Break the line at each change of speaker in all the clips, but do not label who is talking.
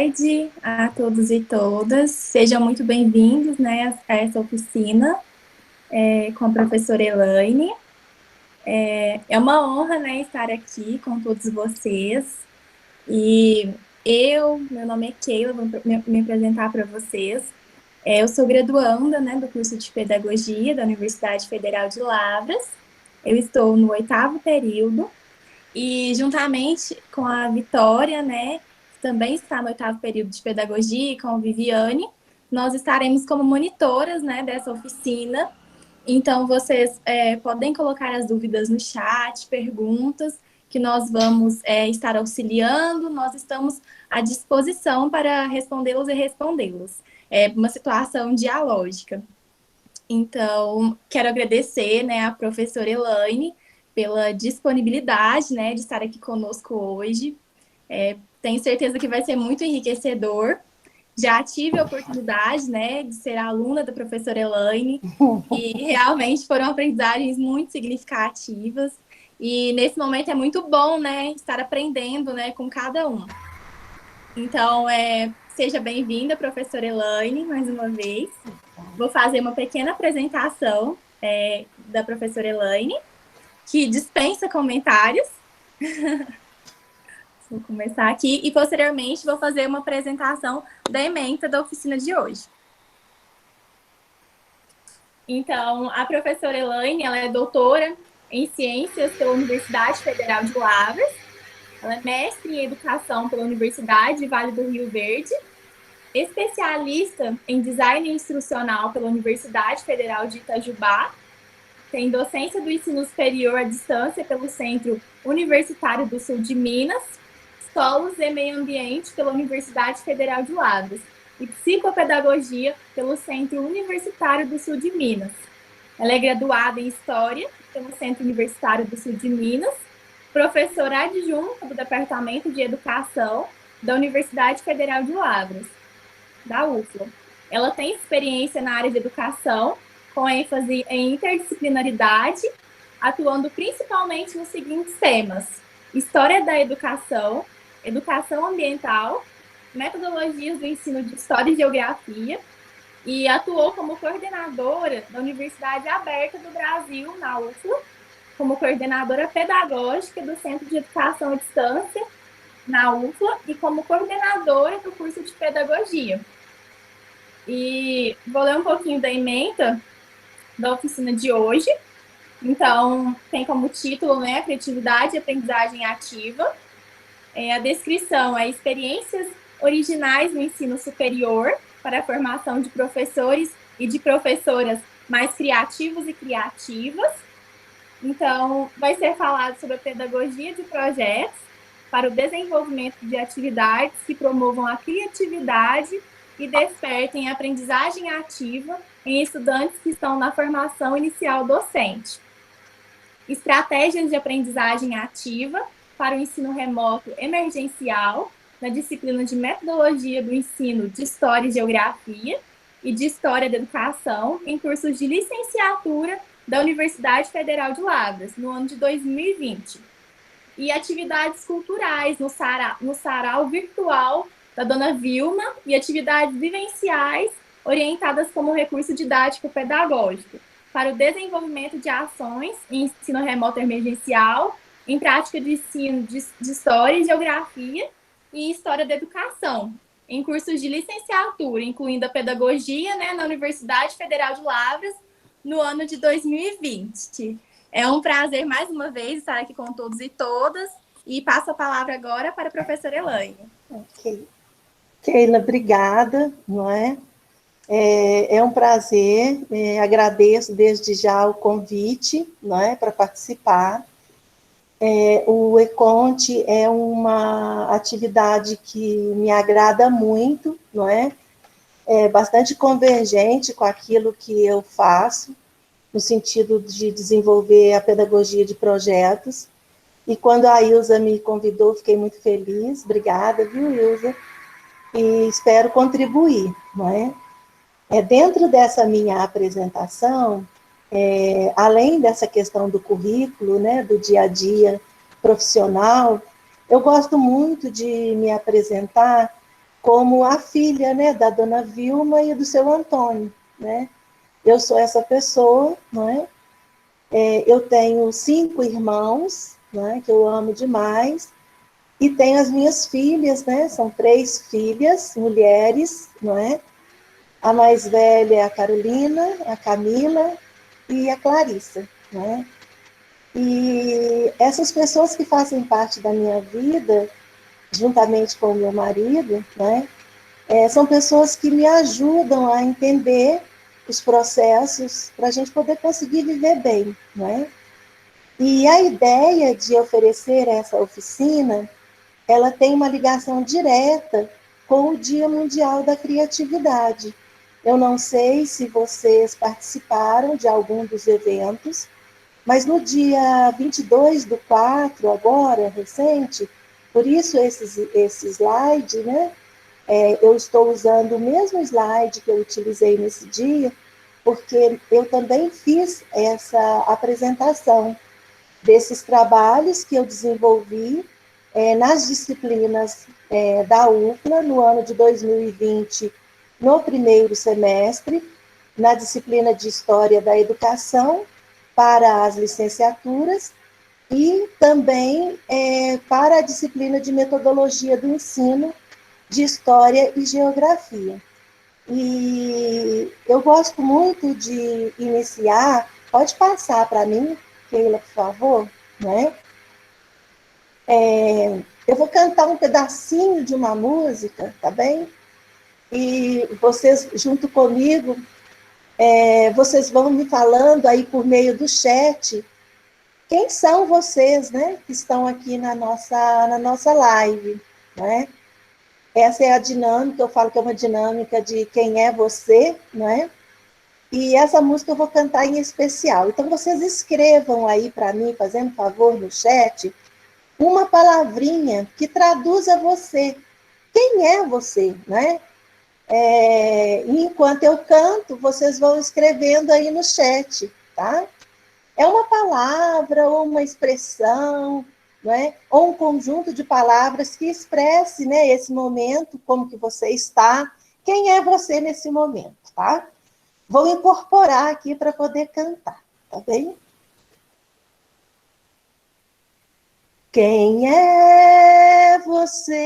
tarde a todos e todas. Sejam muito bem-vindos, né, a essa oficina com a professora Elaine. É uma honra, né, estar aqui com todos vocês. E meu nome é Keila, vou me apresentar para vocês. Eu sou graduanda, né, do curso de Pedagogia da Universidade Federal de Lavras. Eu estou no 8º período. E juntamente com a Vitória, né, que também está no 8º período de pedagogia, e com a Viviane, nós estaremos como monitoras, né, dessa oficina. Então, vocês podem colocar as dúvidas no chat, perguntas, que nós vamos estar auxiliando, nós estamos à disposição para respondê-los e respondê-los. É uma situação dialógica. Então, quero agradecer, né, a professora Elaine pela disponibilidade, né, de estar aqui conosco hoje. Tenho certeza que vai ser muito enriquecedor. Já tive a oportunidade, né, de ser aluna da professora Elaine e realmente foram aprendizagens muito significativas. E nesse momento é muito bom, né, estar aprendendo, né, com cada um. Então, seja bem-vinda, professora Elaine, mais uma vez. Vou fazer uma pequena apresentação da professora Elaine, que dispensa comentários. Vou começar aqui e, posteriormente, vou fazer uma apresentação da ementa da oficina de hoje. Então, a professora Elaine, ela é doutora em Ciências pela Universidade Federal de Lavras, ela é mestre em Educação pela Universidade Vale do Rio Verde, especialista em Design Instrucional pela Universidade Federal de Itajubá, tem docência do ensino superior à distância pelo Centro Universitário do Sul de Minas, Solos e Meio Ambiente pela Universidade Federal de Lavras e Psicopedagogia pelo Centro Universitário do Sul de Minas. Ela é graduada em História pelo Centro Universitário do Sul de Minas, professora adjunta do Departamento de Educação da Universidade Federal de Lavras, da UFLA. Ela tem experiência na área de educação, com ênfase em interdisciplinaridade, atuando principalmente nos seguintes temas: história da educação, educação ambiental, metodologias do ensino de história e geografia, e atuou como coordenadora da Universidade Aberta do Brasil, na UFLA, como coordenadora pedagógica do Centro de Educação à Distância, na UFLA, e como coordenadora do curso de pedagogia. E vou ler um pouquinho da ementa da oficina de hoje. Então, tem como título, né, Criatividade e Aprendizagem Ativa. A descrição é experiências originais no ensino superior para a formação de professores e de professoras mais criativos e criativas. Então, vai ser falado sobre a pedagogia de projetos para o desenvolvimento de atividades que promovam a criatividade e despertem a aprendizagem ativa em estudantes que estão na formação inicial docente. Estratégias de aprendizagem ativa para o ensino remoto emergencial, na disciplina de Metodologia do Ensino de História e Geografia e de História da Educação, em cursos de licenciatura da Universidade Federal de Lavras, no ano de 2020. E atividades culturais no sarau virtual da Dona Vilma e atividades vivenciais orientadas como recurso didático pedagógico para o desenvolvimento de ações em ensino remoto emergencial, em prática de ensino de História e Geografia e História da Educação, em cursos de licenciatura, incluindo a Pedagogia, né, na Universidade Federal de Lavras, no ano de 2020. É um prazer, mais uma vez, estar aqui com todos e todas, e passo a palavra agora para a professora Elaine.
Ok. Keila, obrigada, não é? É um prazer, agradeço desde já o convite, não é, para participar. O ECONT é uma atividade que me agrada muito, não é? É bastante convergente com aquilo que eu faço, no sentido de desenvolver a pedagogia de projetos. E quando a Ilza me convidou, fiquei muito feliz. Obrigada, viu, Ilza? E espero contribuir, não é? Dentro dessa minha apresentação, além dessa questão do currículo, né, do dia a dia profissional, eu gosto muito de me apresentar como a filha, né, da dona Vilma e do seu Antônio, né? Eu sou essa pessoa, não é? Eu tenho 5 irmãos, né, que eu amo demais, e tenho as minhas filhas, né? São 3 filhas, mulheres, não é? A mais velha é a Carolina, a Camila e a Clarissa, né? E essas pessoas que fazem parte da minha vida, juntamente com o meu marido, né? São pessoas que me ajudam a entender os processos para a gente poder conseguir viver bem, né? E a ideia de oferecer essa oficina, ela tem uma ligação direta com o Dia Mundial da Criatividade. Eu não sei se vocês participaram de algum dos eventos, mas no dia 22/4, agora, recente, por isso esse slide, né? Eu estou usando o mesmo slide que eu utilizei nesse dia, porque eu também fiz essa apresentação desses trabalhos que eu desenvolvi nas disciplinas da UFLA no ano de 2020, no primeiro semestre, na disciplina de História da Educação, para as licenciaturas, e também para a disciplina de Metodologia do Ensino, de História e Geografia. E eu gosto muito de iniciar, pode passar para mim, Keila, por favor, né? Eu vou cantar um pedacinho de uma música, tá bem? E vocês, junto comigo, vocês vão me falando aí por meio do chat, quem são vocês, né, que estão aqui na nossa live, né? Essa é a dinâmica, eu falo que é uma dinâmica de quem é você, né? E essa música eu vou cantar em especial. Então, vocês escrevam aí para mim, fazendo favor no chat, uma palavrinha que traduza você. Quem é você, né? Enquanto eu canto, vocês vão escrevendo aí no chat, tá? É uma palavra ou uma expressão, né? Ou um conjunto de palavras que expresse, né, esse momento, como que você está, quem é você nesse momento, tá? Vou incorporar aqui para poder cantar, tá bem? Quem é você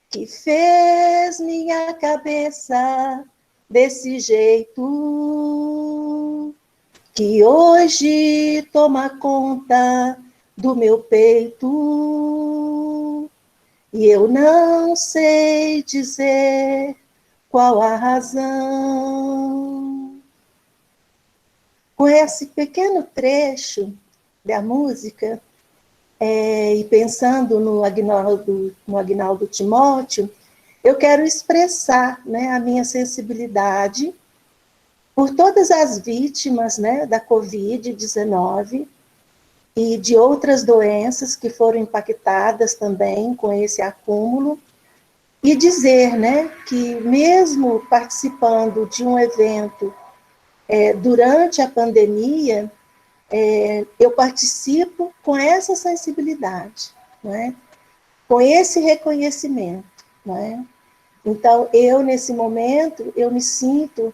que fez minha cabeça desse jeito, que hoje toma conta do meu peito, e eu não sei dizer qual a razão. Com esse pequeno trecho da música, e pensando no Agnaldo Timóteo, eu quero expressar, né, a minha sensibilidade por todas as vítimas, né, da Covid-19 e de outras doenças que foram impactadas também com esse acúmulo, e dizer, né, que mesmo participando de um evento durante a pandemia, eu participo com essa sensibilidade, né, com esse reconhecimento, né. Então, eu, nesse momento, eu me sinto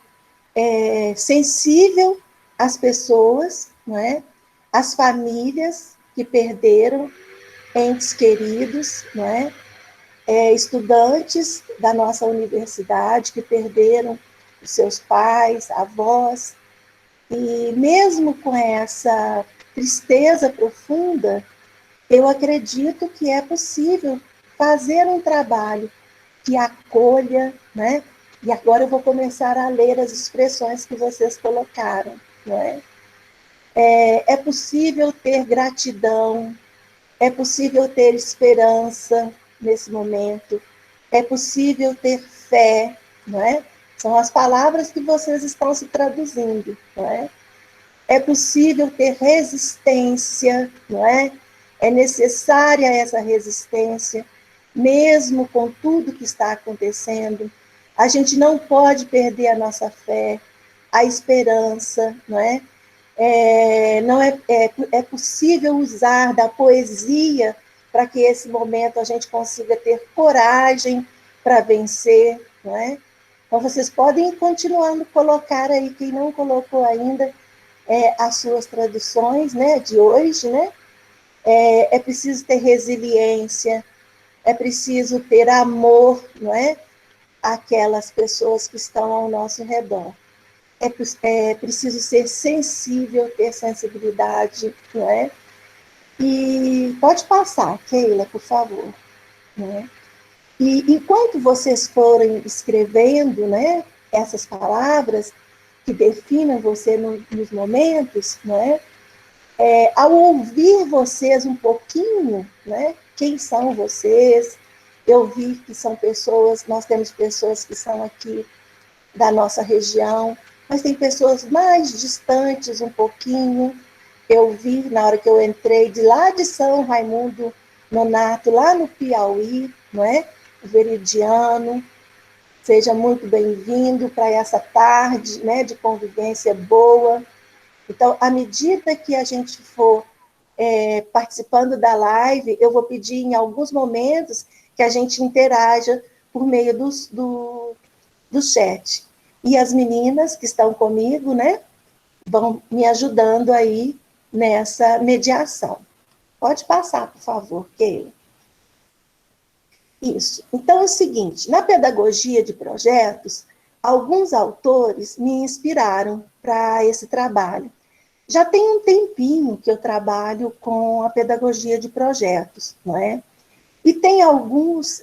sensível às pessoas, né, às famílias que perderam entes queridos, né, estudantes da nossa universidade que perderam os seus pais, avós, e mesmo com essa tristeza profunda, eu acredito que é possível fazer um trabalho que acolha, né? E agora eu vou começar a ler as expressões que vocês colocaram, não é? É possível ter gratidão, é possível ter esperança nesse momento, é possível ter fé, não é? São as palavras que vocês estão se traduzindo, não é? É possível ter resistência, não é? É necessária essa resistência, mesmo com tudo que está acontecendo. A gente não pode perder a nossa fé, a esperança, não é? É possível usar da poesia para que esse momento a gente consiga ter coragem para vencer, não é? Então, vocês podem continuando colocar aí, quem não colocou ainda, as suas traduções, né, de hoje, né? É preciso ter resiliência, é preciso ter amor, não é? Aquelas pessoas que estão ao nosso redor. É preciso ser sensível, ter sensibilidade, não é? E pode passar, Keila, por favor. Né? E enquanto vocês forem escrevendo, né, essas palavras que definem você nos momentos, né, ao ouvir vocês um pouquinho, né, quem são vocês, eu vi que são pessoas, nós temos pessoas que são aqui da nossa região, mas tem pessoas mais distantes um pouquinho. Eu vi, na hora que eu entrei, de lá de São Raimundo Nonato, lá no Piauí, não é? O Veridiano, seja muito bem-vindo para essa tarde, né, de convivência boa. Então, à medida que a gente for participando da live, eu vou pedir em alguns momentos que a gente interaja por meio do chat. E as meninas que estão comigo, né, vão me ajudando aí nessa mediação. Pode passar, por favor, Keila. Isso. Então é o seguinte, na pedagogia de projetos, alguns autores me inspiraram para esse trabalho. Já tem um tempinho que eu trabalho com a pedagogia de projetos, não é? E tem alguns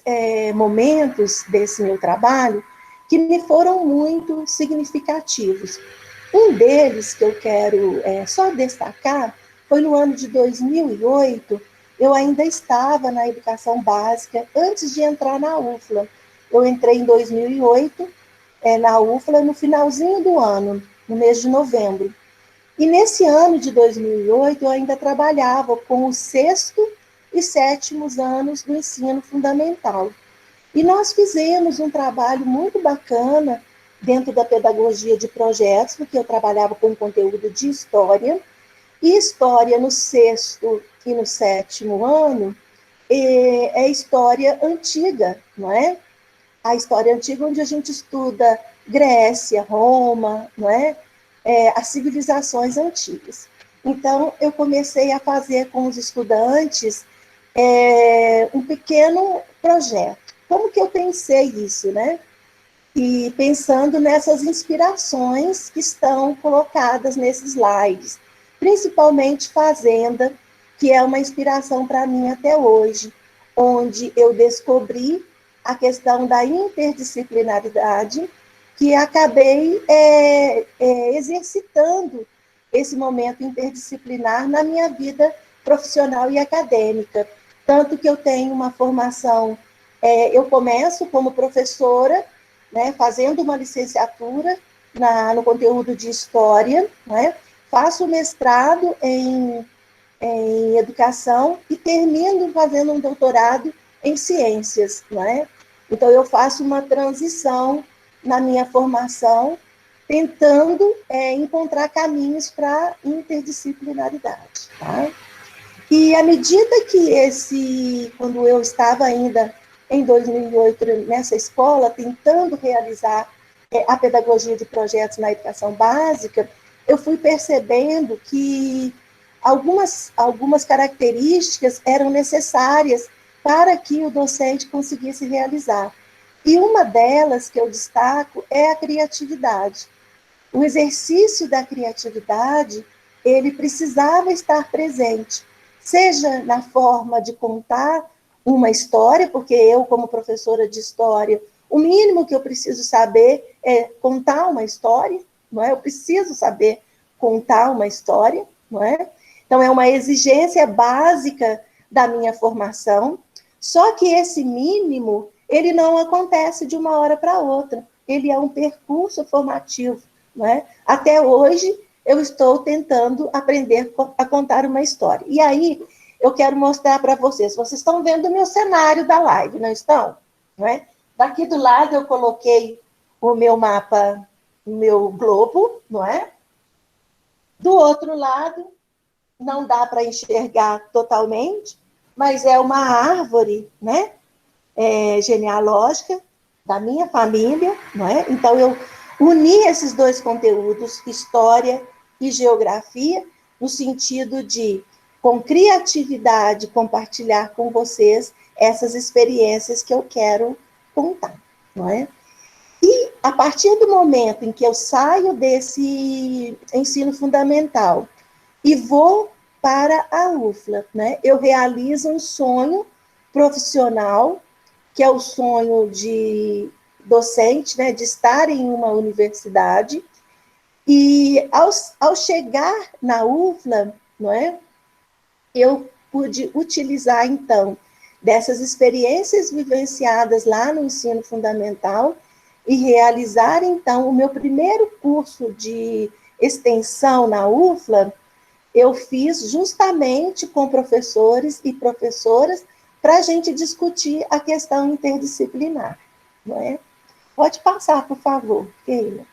momentos desse meu trabalho que me foram muito significativos. Um deles que eu quero só destacar foi no ano de 2008, eu ainda estava na educação básica antes de entrar na UFLA. Eu entrei em 2008 na UFLA no finalzinho do ano, no mês de novembro. E nesse ano de 2008 eu ainda trabalhava com os sexto e sétimos anos do ensino fundamental. E nós fizemos um trabalho muito bacana dentro da pedagogia de projetos, porque eu trabalhava com conteúdo de história, e história no sexto e no sétimo ano é história antiga, não é? A história antiga onde a gente estuda Grécia, Roma, não é? As civilizações antigas. Então, eu comecei a fazer com os estudantes um pequeno projeto. Como que eu pensei isso, né? E pensando nessas inspirações que estão colocadas nesses slides, principalmente Fazenda, que é uma inspiração para mim até hoje, onde eu descobri a questão da interdisciplinaridade, que acabei exercitando esse momento interdisciplinar na minha vida profissional e acadêmica. Tanto que eu tenho uma formação, eu começo como professora, né, fazendo uma licenciatura no conteúdo de história, né, faço mestrado em educação e termino fazendo um doutorado em ciências, né? Então, eu faço uma transição na minha formação, tentando encontrar caminhos para interdisciplinaridade, tá? E à medida que quando eu estava ainda em 2008 nessa escola, tentando realizar a pedagogia de projetos na educação básica, eu fui percebendo que algumas características eram necessárias para que o docente conseguisse realizar. E uma delas que eu destaco é a criatividade. O exercício da criatividade, ele precisava estar presente, seja na forma de contar uma história, porque eu, como professora de história, o mínimo que eu preciso saber é contar uma história, não é? Eu preciso saber contar uma história, não é? Então, é uma exigência básica da minha formação, só que esse mínimo, ele não acontece de uma hora para outra, ele é um percurso formativo, não é? Até hoje, eu estou tentando aprender a contar uma história. E aí, eu quero mostrar para vocês. Vocês estão vendo o meu cenário da live, não estão? Não é? Daqui do lado, eu coloquei o meu mapa, o meu globo, não é? Do outro lado, não dá para enxergar totalmente, mas é uma árvore, né, genealógica da minha família, não é? Então, eu uni esses dois conteúdos, história e geografia, no sentido de, com criatividade, compartilhar com vocês essas experiências que eu quero contar, não é? E, a partir do momento em que eu saio desse ensino fundamental e vou para a UFLA, né, eu realizo um sonho profissional, que é o sonho de docente, né, de estar em uma universidade, e ao chegar na UFLA, não é, eu pude utilizar, então, dessas experiências vivenciadas lá no ensino fundamental e realizar, então, o meu primeiro curso de extensão na UFLA, eu fiz justamente com professores e professoras para a gente discutir a questão interdisciplinar, não é? Pode passar, por favor, Keila.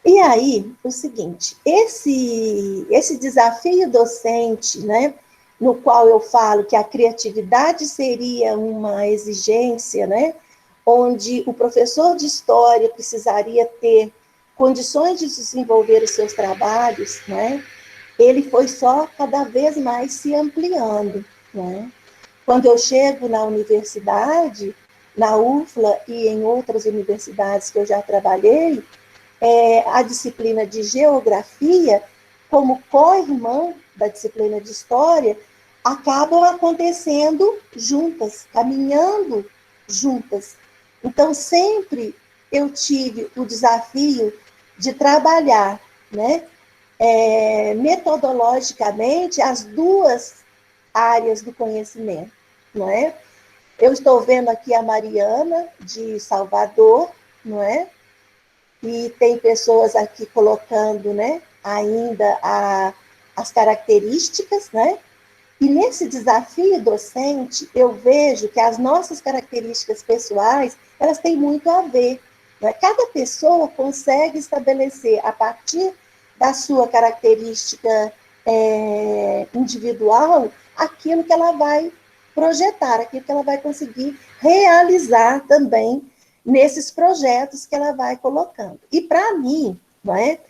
E aí, o seguinte, esse desafio docente, né, no qual eu falo que a criatividade seria uma exigência, né, onde o professor de história precisaria ter condições de desenvolver os seus trabalhos, né, ele foi só cada vez mais se ampliando, né. Quando eu chego na universidade, na UFLA e em outras universidades que eu já trabalhei, a disciplina de geografia, como co-irmã da disciplina de história, acabam acontecendo juntas, caminhando juntas. Então, sempre eu tive o desafio de trabalhar, né, metodologicamente as duas áreas do conhecimento, não é? Eu estou vendo aqui a Mariana, de Salvador, não é? E tem pessoas aqui colocando, né, ainda as características, né? E nesse desafio docente, eu vejo que as nossas características pessoais, elas têm muito a ver, né? Cada pessoa consegue estabelecer, a partir da sua característica individual, aquilo que ela vai projetar, aquilo que ela vai conseguir realizar também nesses projetos que ela vai colocando. E para mim, não é?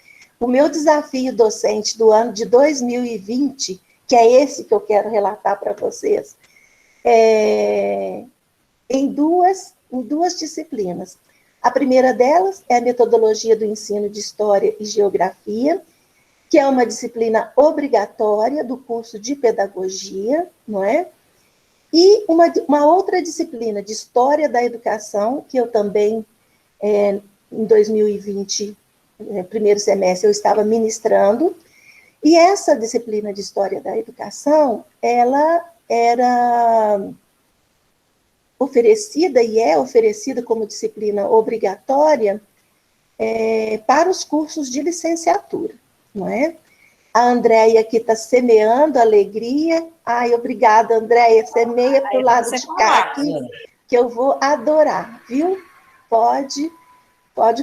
O meu desafio docente do ano de 2020, que é esse que eu quero relatar para vocês, em duas disciplinas. A primeira delas é a metodologia do ensino de História e Geografia, que é uma disciplina obrigatória do curso de Pedagogia, não é? E uma outra disciplina de História da Educação, que eu também, em 2020, primeiro semestre, eu estava ministrando, e essa disciplina de História da Educação, ela era oferecida e é oferecida como disciplina obrigatória para os cursos de licenciatura, não é? A Andréia aqui está semeando alegria. Ai, obrigada, Andréia. Semeia para o lado de cá aqui, que eu vou adorar, viu? Pode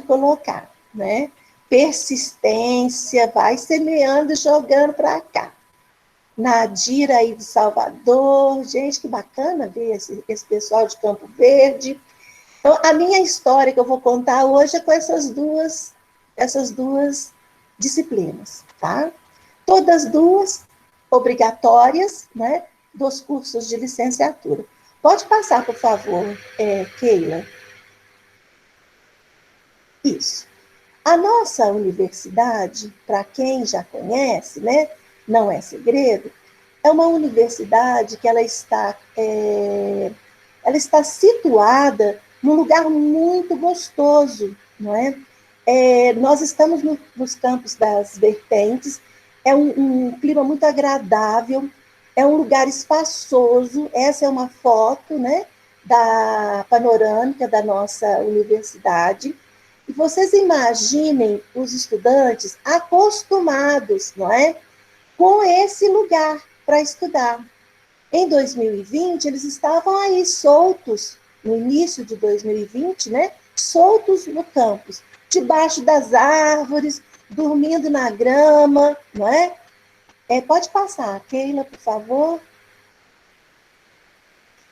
colocar, né? Persistência, vai semeando e jogando para cá. Nadira aí de Salvador. Gente, que bacana ver esse pessoal de Campo Verde. Então, a minha história que eu vou contar hoje é com essas duas disciplinas, tá? Todas duas obrigatórias, né, dos cursos de licenciatura. Pode passar, por favor, Keila. Isso. A nossa universidade, para quem já conhece, né, não é segredo, é uma universidnos que ela está situada num lugar muito gostoso, não é? Nós estamos nos campos das Vertentes, é um clima muito agradável, é um lugar espaçoso. Essa é uma foto, né, da panorâmica da nossa universidade. E vocês imaginem os estudantes acostumados, não é, com esse lugar para estudar. Em 2020, eles estavam aí soltos, no início de 2020, né, soltos no campus, debaixo das árvores, dormindo na grama, não é? Pode passar, Keila, por favor.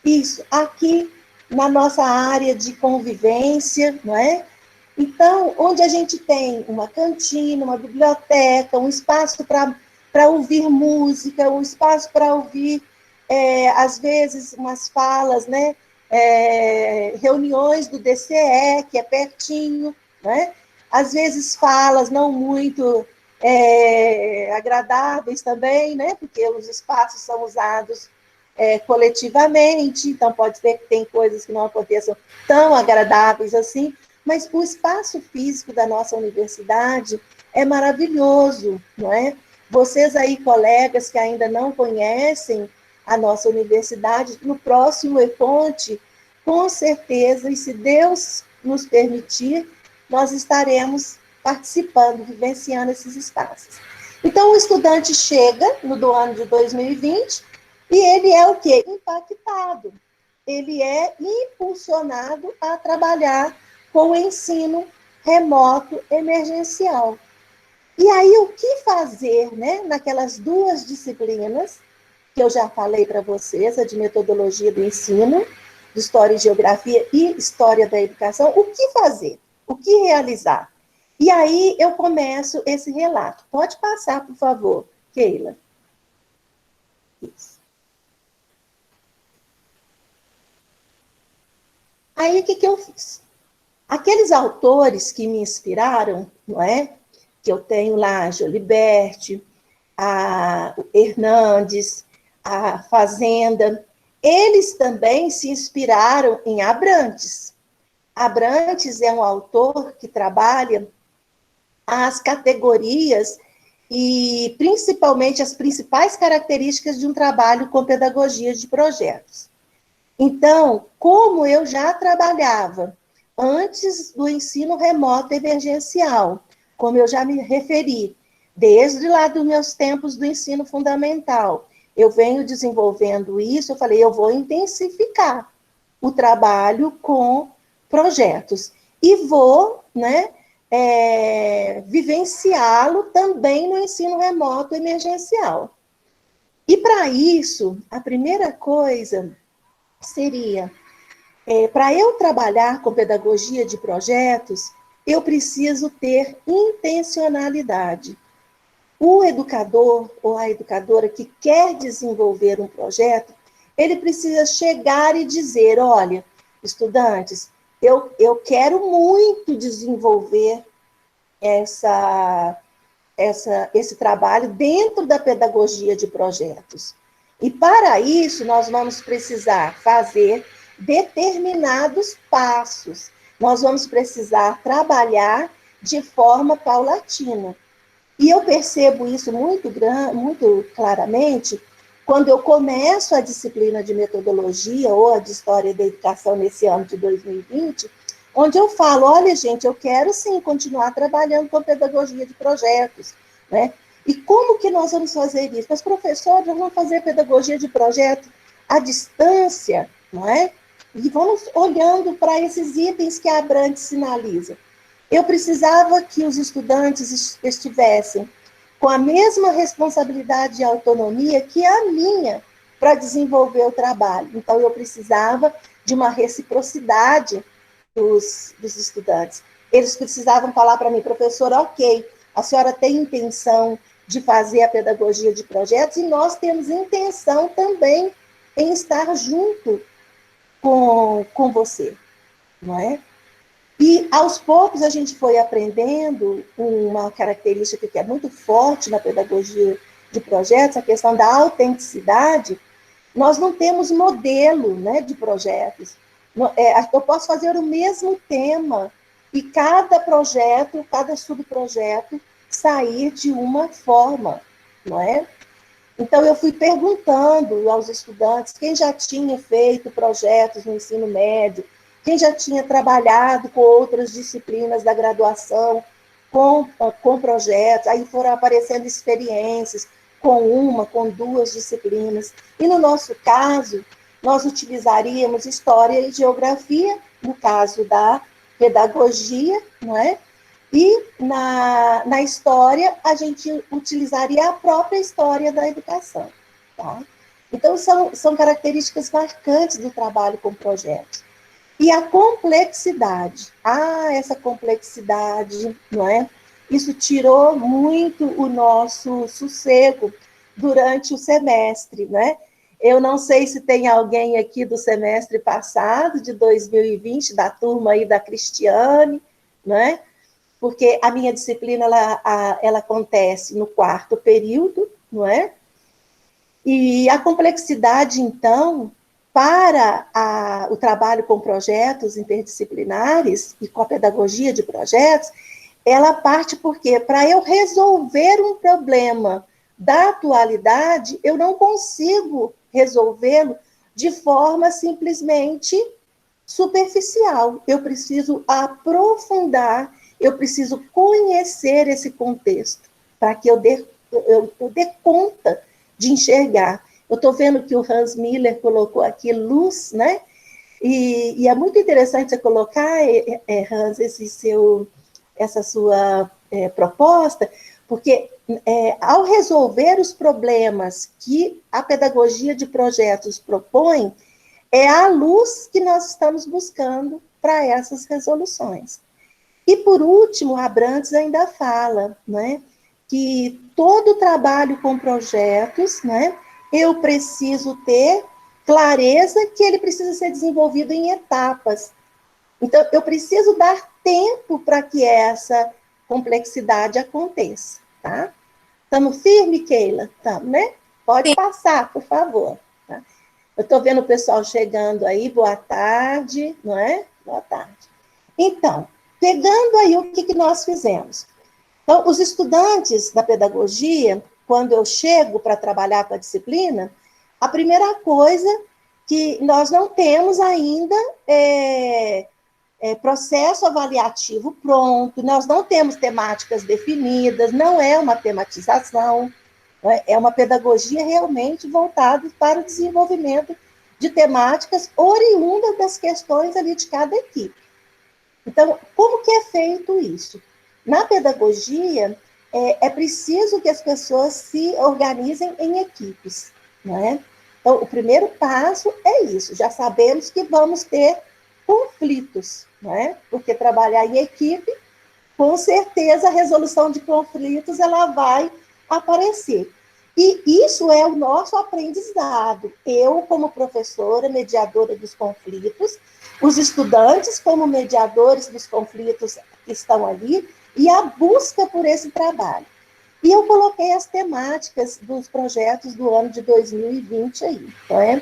Isso, aqui na nossa área de convivência, não é? Então, onde a gente tem uma cantina, uma biblioteca, um espaço para ouvir música, um espaço para ouvir, às vezes, umas falas, né? Reuniões do DCE, que é pertinho, né? Às vezes falas não muito agradáveis também, né? Porque os espaços são usados coletivamente, então pode ser que tem coisas que não aconteçam tão agradáveis assim, mas o espaço físico da nossa universidade é maravilhoso, não é? Vocês aí, colegas que ainda não conhecem a nossa universidade, no próximo EPONTE, com certeza, e se Deus nos permitir, nós estaremos participando, vivenciando esses espaços. Então, o estudante chega no do ano de 2020 e ele é o quê? Impactado. Ele é impulsionado a trabalhar com o ensino remoto emergencial. E aí, o que fazer, né, naquelas duas disciplinas que eu já falei para vocês, a de metodologia do ensino, de história e geografia e história da educação, o que fazer? O que realizar? E aí eu começo esse relato. Pode passar, por favor, Keila. Isso. Aí, o que eu fiz? Aqueles autores que me inspiraram, não é? Que eu tenho lá, a Joliberti, a Hernandes, a Fazenda, eles também se inspiraram em Abrantes. Abrantes é um autor que trabalha as categorias e principalmente as principais características de um trabalho com pedagogia de projetos. Então, como eu já trabalhava antes do ensino remoto emergencial, como eu já me referi, desde lá dos meus tempos do ensino fundamental, eu venho desenvolvendo isso, eu falei, eu vou intensificar o trabalho com projetos e vou, né, vivenciá-lo também no ensino remoto emergencial. E para isso, a primeira coisa seria, para eu trabalhar com pedagogia de projetos, eu preciso ter intencionalidade. O educador ou a educadora que quer desenvolver um projeto, ele precisa chegar e dizer, olha, estudantes, eu quero muito desenvolver esse trabalho dentro da pedagogia de projetos. E para isso, nós vamos precisar fazer determinados passos. Nós vamos precisar trabalhar de forma paulatina. E eu percebo isso muito claramente quando eu começo a disciplina de metodologia ou a de história da educação nesse ano de 2020, onde eu falo, olha, gente, eu quero sim continuar trabalhando com pedagogia de projetos, né? E como que nós vamos fazer isso? Mas, professor, nós vamos fazer pedagogia de projeto à distância, não é? E vamos olhando para esses itens que a Abrantes sinaliza. Eu precisava que os estudantes estivessem com a mesma responsabilidade e autonomia que a minha para desenvolver o trabalho. Então, eu precisava de uma reciprocidade dos estudantes. Eles precisavam falar para mim, professora, ok, a senhora tem intenção de fazer a pedagogia de projetos e nós temos intenção também em estar junto com você, não é? E, aos poucos, a gente foi aprendendo uma característica que é muito forte na pedagogia de projetos, a questão da autenticidade. Nós não temos modelo, né, de projetos. Eu posso fazer o mesmo tema e cada projeto, cada subprojeto sair de uma forma, não é? Então, eu fui perguntando aos estudantes quem já tinha feito projetos no ensino médio, quem já tinha trabalhado com outras disciplinas da graduação, com projetos, aí foram aparecendo experiências com duas disciplinas. E no nosso caso, nós utilizaríamos história e geografia, no caso da pedagogia, não é? E na história, a gente utilizaria a própria história da educação. Tá? Então, são características marcantes do trabalho com projetos. E a complexidade. Essa complexidade, não é? Isso tirou muito o nosso sossego durante o semestre, né? Eu não sei se tem alguém aqui do semestre passado, de 2020, da turma aí da Cristiane, né? Porque a minha disciplina, ela acontece no 4º período, não é? E a complexidade, então, para o trabalho com projetos interdisciplinares e com a pedagogia de projetos, ela parte porque, para eu resolver um problema da atualidade, eu não consigo resolvê-lo de forma simplesmente superficial. Eu preciso aprofundar, eu preciso conhecer esse contexto, para que eu dê conta de enxergar. Eu estou vendo que o Hans Miller colocou aqui luz, né? E é muito interessante você colocar, Hans, essa sua proposta, porque ao resolver os problemas que a pedagogia de projetos propõe, é a luz que nós estamos buscando para essas resoluções. E, por último, Abrantes ainda fala, né, que todo trabalho com projetos, né, eu preciso ter clareza que ele precisa ser desenvolvido em etapas. Então, eu preciso dar tempo para que essa complexidade aconteça, tá? Estamos firme, Keila? Estamos, né? Pode passar, por favor. Tá? Eu estou vendo o pessoal chegando aí, boa tarde, não é? Boa tarde. Então, pegando aí o que nós fizemos. Então, os estudantes da pedagogia, quando eu chego para trabalhar com a disciplina, a primeira coisa que nós não temos ainda processo avaliativo pronto, nós não temos temáticas definidas, não é uma tematização, é uma pedagogia realmente voltada para o desenvolvimento de temáticas oriundas das questões ali de cada equipe. Então, como que é feito isso? Na pedagogia, é preciso que as pessoas se organizem em equipes, não é? Então, o primeiro passo é isso, já sabemos que vamos ter conflitos, não é? Porque trabalhar em equipe, com certeza a resolução de conflitos ela vai aparecer. E isso é o nosso aprendizado. Eu, como professora, mediadora dos conflitos, os estudantes, como mediadores dos conflitos que estão ali, e a busca por esse trabalho. E eu coloquei as temáticas dos projetos do ano de 2020 aí, não é?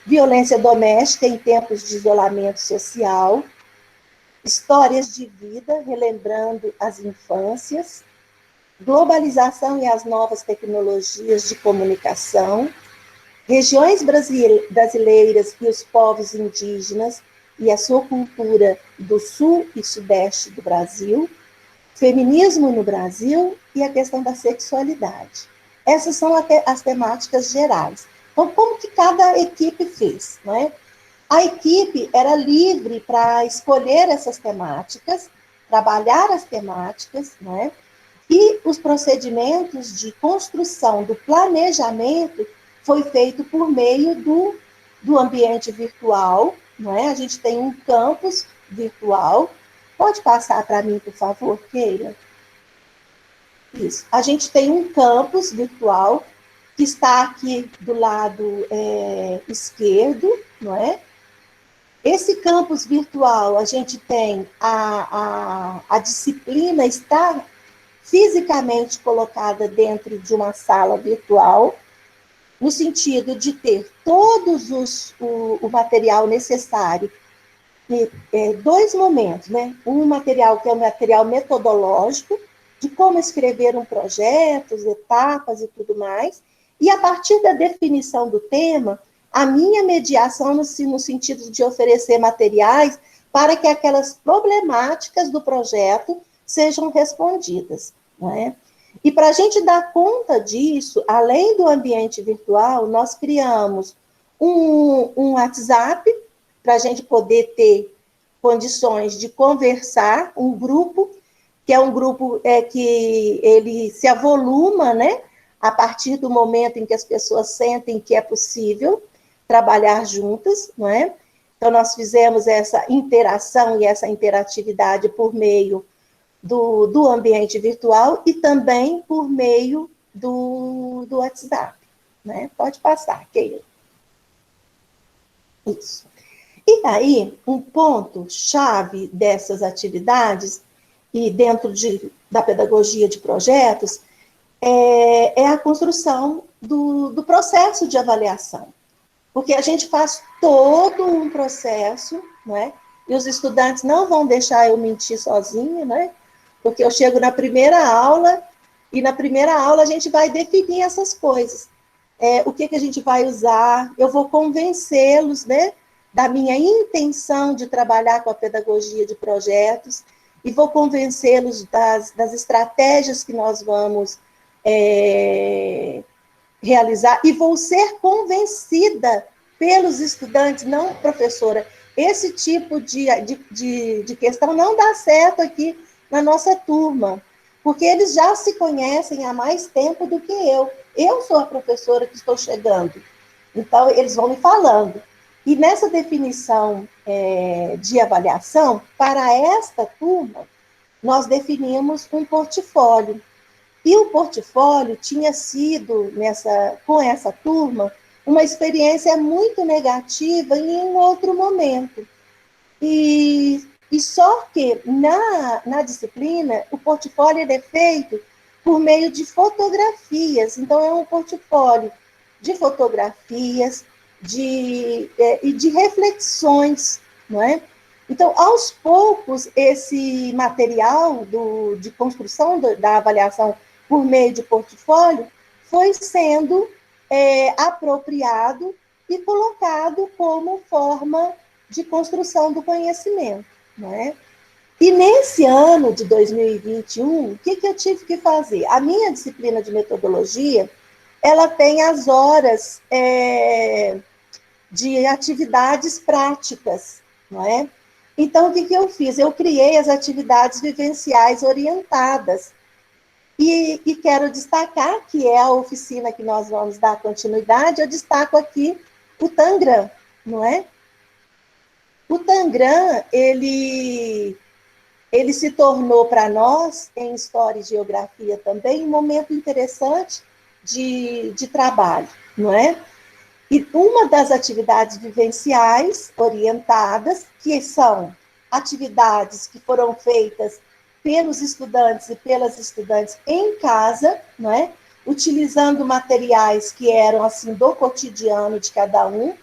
Violência doméstica em tempos de isolamento social, histórias de vida, relembrando as infâncias, globalização e as novas tecnologias de comunicação, regiões brasileiras e os povos indígenas e a sua cultura do sul e sudeste do Brasil, feminismo no Brasil e a questão da sexualidade. Essas são as temáticas gerais. Então, como que cada equipe fez, não é? A equipe era livre para escolher essas temáticas, trabalhar as temáticas, não é? E os procedimentos de construção do planejamento foi feito por meio do ambiente virtual, não é? A gente tem um campus virtual. Pode passar para mim, por favor, Keila? Isso. A gente tem um campus virtual que está aqui do lado esquerdo, não é? Esse campus virtual, a gente tem a disciplina está fisicamente colocada dentro de uma sala virtual, no sentido de ter todos o material necessário, dois momentos, né? Um material que é o material metodológico, de como escrever um projeto, as etapas e tudo mais, e a partir da definição do tema, a minha mediação no sentido de oferecer materiais para que aquelas problemáticas do projeto sejam respondidas, não é? E para a gente dar conta disso, além do ambiente virtual, nós criamos um WhatsApp para a gente poder ter condições de conversar, um grupo, que é um grupo que ele se avoluma, né, a partir do momento em que as pessoas sentem que é possível trabalhar juntas, não é? Então, nós fizemos essa interação e essa interatividade por meio do ambiente virtual e também por meio do WhatsApp, né? Pode passar, Keila. Isso. E aí, um ponto-chave dessas atividades, e dentro da pedagogia de projetos, é a construção do processo de avaliação. Porque a gente faz todo um processo, né? E os estudantes não vão deixar eu mentir sozinha, né? Porque eu chego na primeira aula, e na primeira aula a gente vai definir essas coisas. O que a gente vai usar, eu vou convencê-los, né, da minha intenção de trabalhar com a pedagogia de projetos, e vou convencê-los das estratégias que nós vamos realizar, e vou ser convencida pelos estudantes, não, professora, esse tipo de questão não dá certo aqui na nossa turma, porque eles já se conhecem há mais tempo do que eu. Eu sou a professora que estou chegando, então eles vão me falando. E nessa definição de avaliação, para esta turma, nós definimos um portfólio. E o portfólio tinha sido, com essa turma, uma experiência muito negativa em um outro momento. E só que, na disciplina, o portfólio é feito por meio de fotografias. Então, é um portfólio de fotografias e de reflexões, não é? Então, aos poucos, esse material de construção da avaliação por meio de portfólio foi sendo apropriado e colocado como forma de construção do conhecimento, não é? E nesse ano de 2021, o que eu tive que fazer? A minha disciplina de metodologia, ela tem as horas de atividades práticas, não é? Então, o que eu fiz? Eu criei as atividades vivenciais orientadas. E quero destacar que é a oficina que nós vamos dar continuidade, eu destaco aqui o Tangram, não é? O Tangram, ele se tornou para nós, em História e Geografia também, um momento interessante de trabalho, não é? E uma das atividades vivenciais orientadas, que são atividades que foram feitas pelos estudantes e pelas estudantes em casa, não é? Utilizando materiais que eram assim do cotidiano de cada um.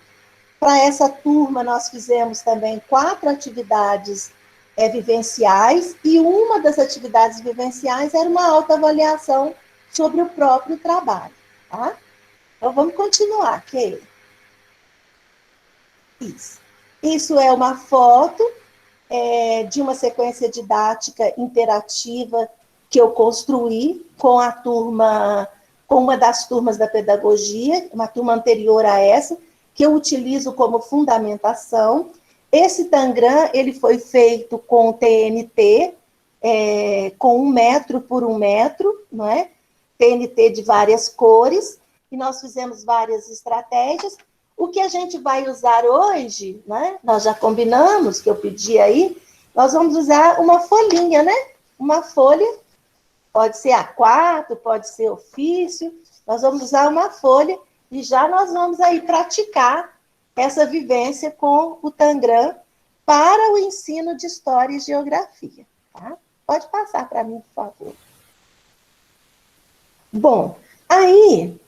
Para essa turma, nós fizemos também 4 atividades vivenciais, e uma das atividades vivenciais era uma autoavaliação sobre o próprio trabalho. Tá? Então, vamos continuar, Keila. Isso é uma foto de uma sequência didática interativa que eu construí com a turma, com uma das turmas da pedagogia, uma turma anterior a essa, que eu utilizo como fundamentação. Esse Tangram, ele foi feito com TNT, com 1 metro por 1 metro, não é? TNT de várias cores, e nós fizemos várias estratégias. O que a gente vai usar hoje, né? Nós já combinamos, que eu pedi aí, nós vamos usar uma folhinha, né? Uma folha, pode ser A4, pode ser ofício, nós vamos usar uma folha e já nós vamos aí praticar essa vivência com o Tangram para o ensino de História e Geografia. Tá? Pode passar para mim, por favor. Bom, aí,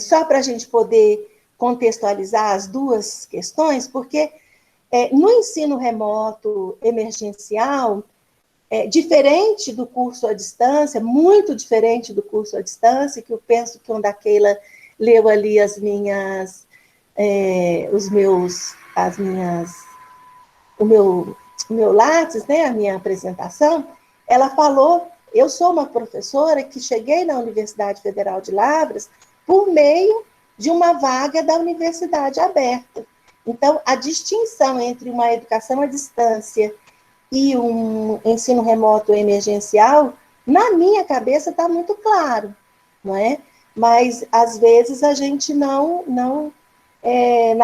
só para a gente poder contextualizar as duas questões, porque no ensino remoto emergencial, diferente do curso à distância, muito diferente do curso à distância, que eu penso que quando a Keila leu ali o meu lápis, né, a minha apresentação, ela falou, eu sou uma professora que cheguei na Universidade Federal de Lavras por meio de uma vaga da Universidade Aberta. Então, a distinção entre uma educação à distância e um ensino remoto emergencial, na minha cabeça está muito claro. não é? Mas, às vezes, a gente na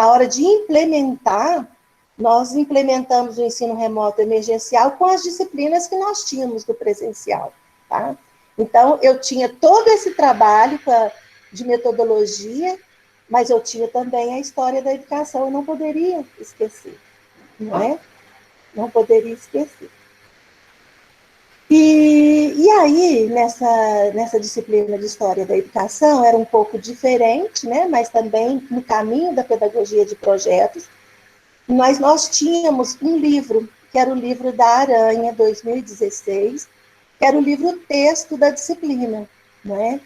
hora de implementar, nós implementamos o ensino remoto emergencial com as disciplinas que nós tínhamos do presencial, tá? Então, eu tinha todo esse trabalho de metodologia, mas eu tinha também a história da educação, eu não poderia esquecer, não é? Não poderia esquecer. E aí, nessa disciplina de História da Educação, era um pouco diferente, né? Mas também no caminho da pedagogia de projetos, mas nós tínhamos um livro, que era o livro da Aranha, 2016, que era o livro-texto da disciplina, né?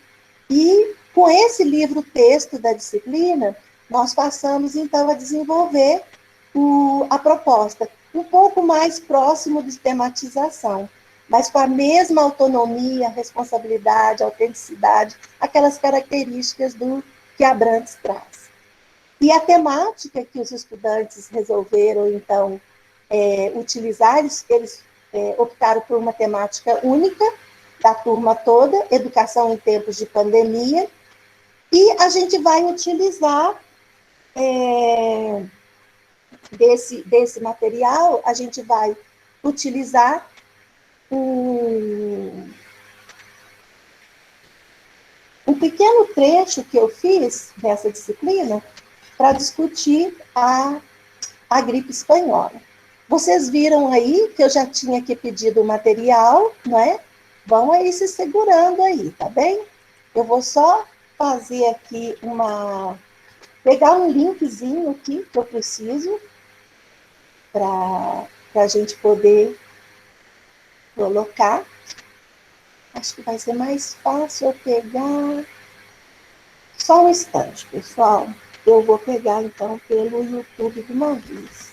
E com esse livro-texto da disciplina, nós passamos, então, a desenvolver a proposta, um pouco mais próximo de tematização, mas com a mesma autonomia, responsabilidade, autenticidade, aquelas características que Abrantes traz. E a temática que os estudantes resolveram, então, utilizar, eles optaram por uma temática única, da turma toda, educação em tempos de pandemia, e a gente vai utilizar desse material, a gente vai utilizar um pequeno trecho que eu fiz nessa disciplina para discutir a gripe espanhola. Vocês viram aí que eu já tinha aqui pedido o material, não é? Vão aí se segurando aí, tá bem? Eu vou só fazer aqui pegar um linkzinho aqui que eu preciso para a gente poder colocar. Acho que vai ser mais fácil eu pegar. Só um instante, pessoal. Eu vou pegar, então, pelo YouTube de uma vez.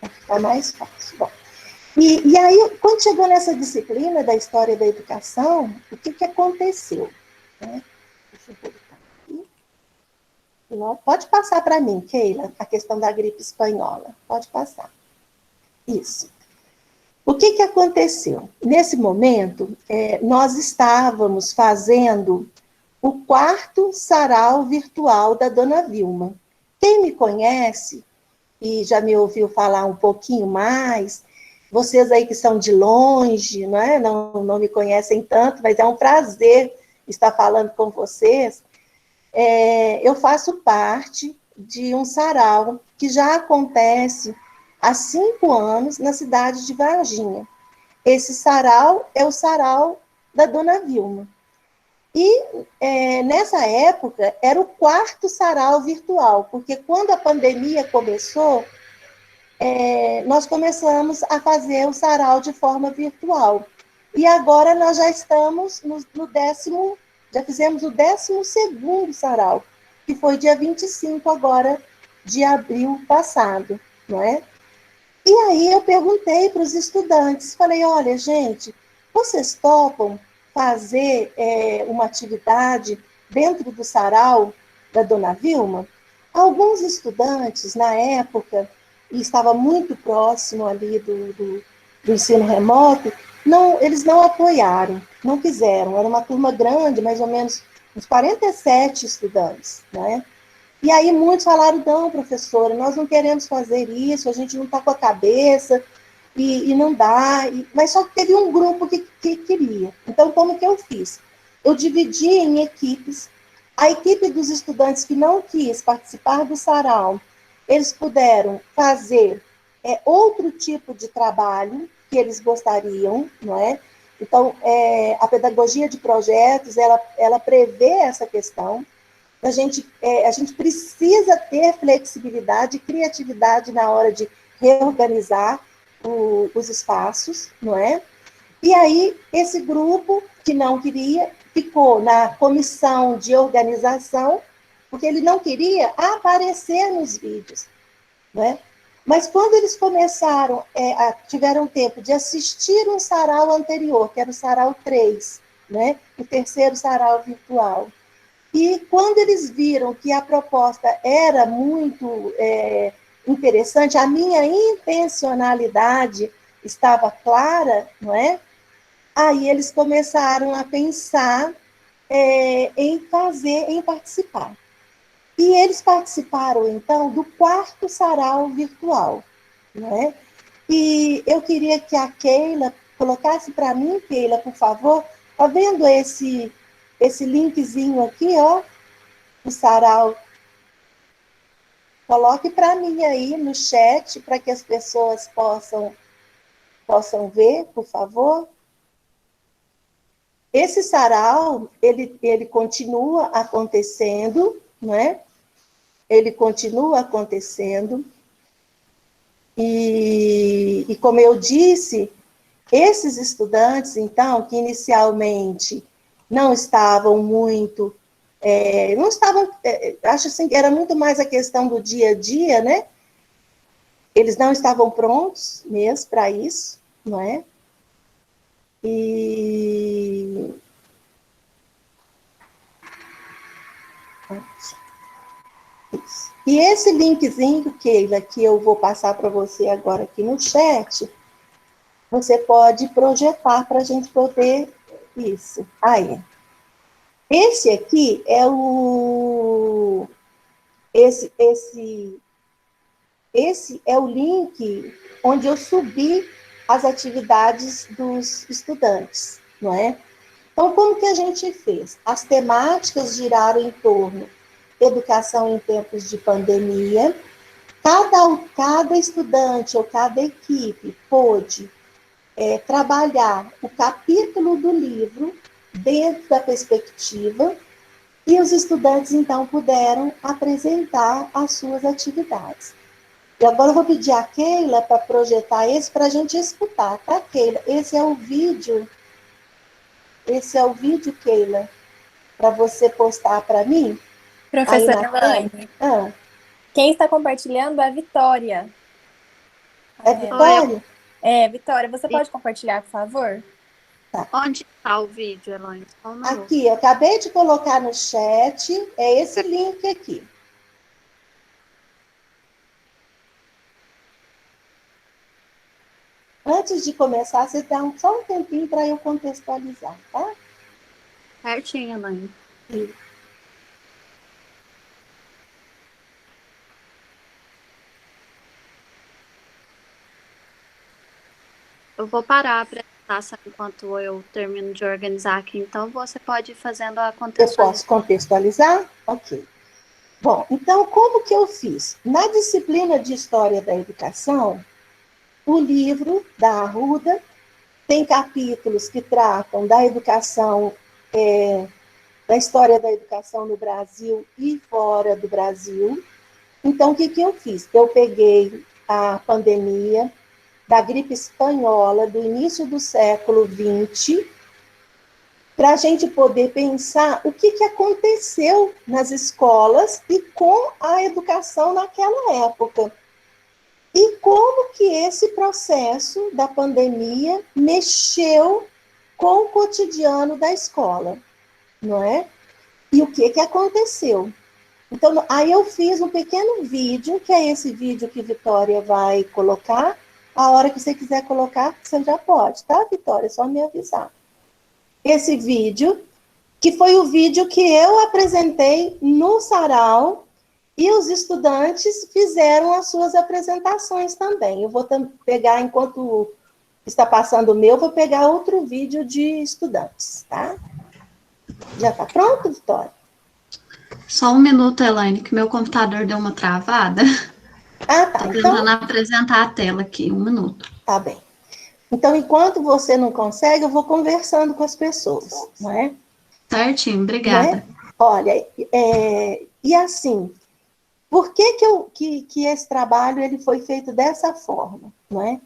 Vai ficar mais fácil. Bom, e aí, quando chegou nessa disciplina da história da educação, o que aconteceu? Né? Deixa eu colocar aqui. Pode passar para mim, Keila, a questão da gripe espanhola. Pode passar. Isso. O que aconteceu? Nesse momento, nós estávamos fazendo o 4º sarau virtual da Dona Vilma. Quem me conhece e já me ouviu falar um pouquinho mais, vocês aí que são de longe, não me conhecem tanto, mas é um prazer estar falando com vocês. Eu faço parte de um sarau que já acontece há 5 anos na cidade de Varginha. Esse sarau é o sarau da Dona Vilma. E nessa época era o 4º sarau virtual, porque quando a pandemia começou, nós começamos a fazer o sarau de forma virtual. E agora nós já estamos no 10º, já fizemos o 12º sarau, que foi dia 25 agora de abril passado, não é? E aí eu perguntei para os estudantes, falei, olha, gente, vocês topam fazer uma atividade dentro do sarau da Dona Vilma? Alguns estudantes, na época, e estava muito próximo ali do ensino remoto, eles não apoiaram, não quiseram. Era uma turma grande, mais ou menos uns 47 estudantes, né? E aí muitos falaram, não, professora, nós não queremos fazer isso, a gente não está com a cabeça, e não dá. Mas só que teve um grupo que queria. Então, como que eu fiz? Eu dividi em equipes. A equipe dos estudantes que não quis participar do sarau, eles puderam fazer outro tipo de trabalho que eles gostariam, não é? Então, a pedagogia de projetos, ela prevê essa questão. A gente precisa ter flexibilidade e criatividade na hora de reorganizar os espaços, não é? E aí, esse grupo que não queria, ficou na comissão de organização, porque ele não queria aparecer nos vídeos, né? Mas quando eles começaram, tiveram tempo de assistir um sarau anterior, que era o sarau 3, né? O 3º sarau virtual. E quando eles viram que a proposta era muito interessante, a minha intencionalidade estava clara, não é? Aí eles começaram a pensar em participar. E eles participaram, então, do quarto sarau virtual, né? E eu queria que a Keila colocasse para mim, Keila, por favor, tá vendo esse linkzinho aqui, ó, do sarau? Coloque para mim aí no chat, para que as pessoas possam ver, por favor. Esse sarau, ele continua acontecendo, né? Ele continua acontecendo. E como eu disse, esses estudantes, então, que inicialmente não estavam muito, não estavam, acho assim, que era muito mais a questão do dia a dia, né? Eles não estavam prontos mesmo para isso, não é? E esse linkzinho, Keila, que eu vou passar para você agora aqui no chat, você pode projetar para a gente poder isso. Aí. Esse aqui é o esse é o link onde eu subi as atividades dos estudantes, não é? Então, como que a gente fez? As temáticas giraram em torno de educação em tempos de pandemia. Cada estudante ou cada equipe pôde trabalhar o capítulo do livro dentro da perspectiva e os estudantes, então, puderam apresentar as suas atividades. E agora eu vou pedir a Keila para projetar esse para a gente escutar, tá, Keila? Esse é o vídeo, Keila, para você postar para mim, aí
Professora
na tela.
Elaine,
Ah,
quem está compartilhando é a Vitória. Tá
é
vendo?
Vitória?
Vitória, você pode compartilhar, por favor?
Tá.
Onde está o vídeo, Elaine? Só um minuto.
Aqui, eu acabei de colocar no chat, é esse link aqui. Antes de começar, você dá só um tempinho para eu contextualizar, tá?
Certinho, Elaine.
Sim.
Eu vou parar a apresentação enquanto eu termino de organizar aqui, então você pode ir fazendo a
Eu
contextualização.
posso contextualizar? Ok. Bom, então, como que eu fiz? Na disciplina de História da Educação, o livro da Arruda tem capítulos que tratam da educação, da história da educação no Brasil e fora do Brasil. Então, o que eu fiz? Eu peguei a pandemia da gripe espanhola do início do século XX, para a gente poder pensar o que aconteceu nas escolas e com a educação naquela época. E como que esse processo da pandemia mexeu com o cotidiano da escola, não é? E o que aconteceu? Então, aí eu fiz um pequeno vídeo, que é esse vídeo que Vitória vai colocar. A hora que você quiser colocar, você já pode, tá, Vitória? É só me avisar. Esse vídeo, que foi o vídeo que eu apresentei no sarau, e os estudantes fizeram as suas apresentações também. Eu vou pegar, enquanto está passando o meu, vou pegar outro vídeo de estudantes, tá? Já está pronto, Vitória?
Só um minuto, Elaine, que meu computador deu uma travada.
Ah, tá.
Estou tentando apresentar a tela aqui, um minuto.
Tá bem. Então, enquanto você não consegue, eu vou conversando com as pessoas, não é?
Certinho, obrigada.
Né? Olha, e assim, por que esse trabalho ele foi feito dessa forma, não é?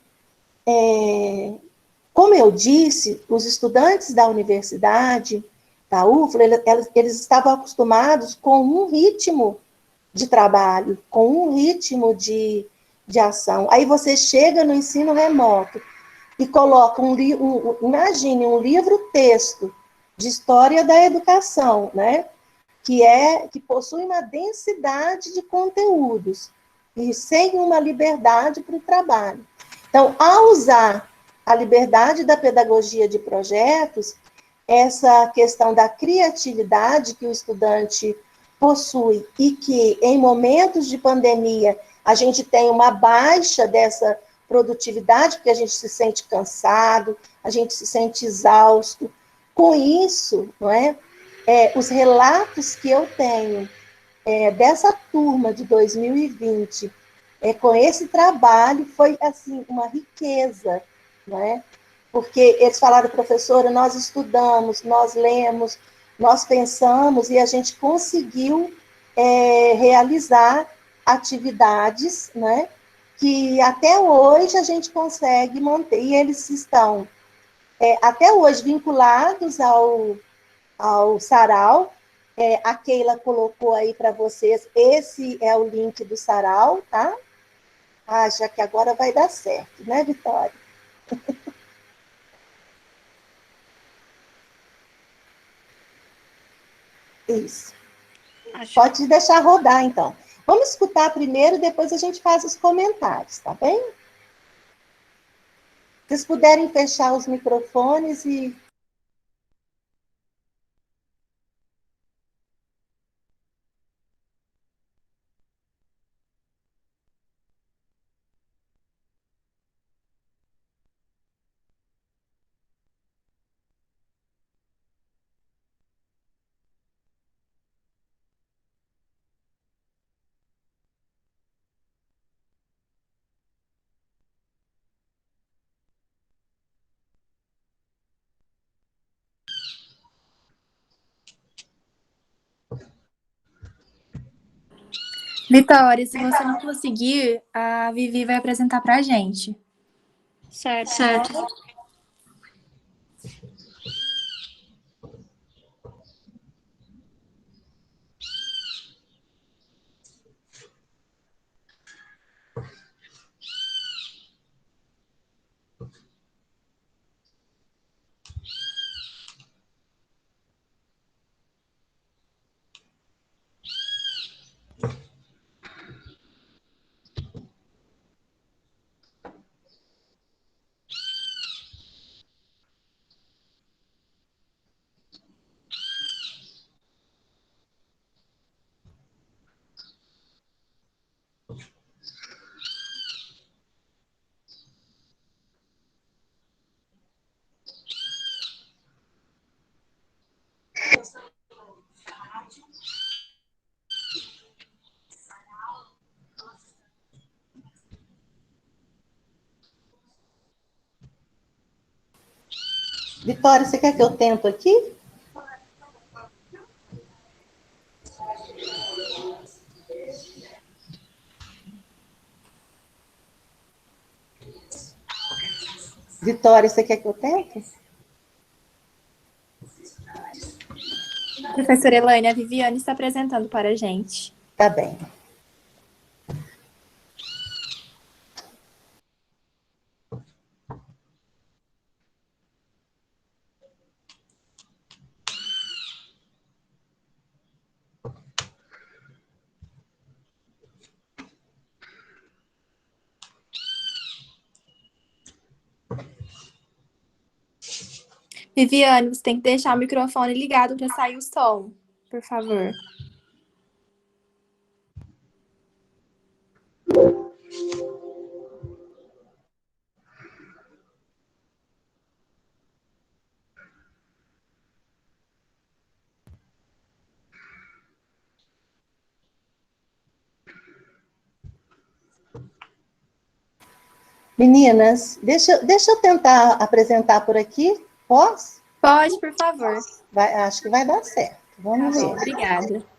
Como eu disse, os estudantes da universidade, da UFLA, eles estavam acostumados com um ritmo de trabalho, com um ritmo de ação. Aí você chega no ensino remoto e coloca imagine um livro-texto de história da educação, né? Que possui uma densidade de conteúdos e sem uma liberdade para o trabalho. Então, ao usar a liberdade da pedagogia de projetos, essa questão da criatividade que o estudante possui e que, em momentos de pandemia, a gente tem uma baixa dessa produtividade, porque a gente se sente cansado, a gente se sente exausto. Com isso, não é? Os relatos que eu tenho dessa turma de 2020, com esse trabalho, foi, assim, uma riqueza, não é? Porque eles falaram, professora, nós estudamos, nós lemos, nós pensamos e a gente conseguiu realizar atividades, né, que até hoje a gente consegue manter, e eles estão até hoje vinculados ao sarau. A Keila colocou aí para vocês, esse é o link do sarau, tá? Já que agora vai dar certo, né, Vitória? Isso. Pode deixar rodar, então. Vamos escutar primeiro, depois a gente faz os comentários, tá bem? Se vocês puderem fechar os microfones e...
Vitória, se você não conseguir, a Vivi vai apresentar para a gente.
Certo.
Vitória, você quer que eu tento aqui? Vitória, você quer que eu tente?
Professora Elaine, a Viviane está apresentando para a gente.
Tá bem.
Viviane, você tem que deixar o microfone ligado para sair o som, por favor.
Meninas, deixa eu tentar apresentar por aqui. Posso?
Pode, por favor.
Acho que vai dar certo. Vamos
Tá
ver.
bom, obrigada.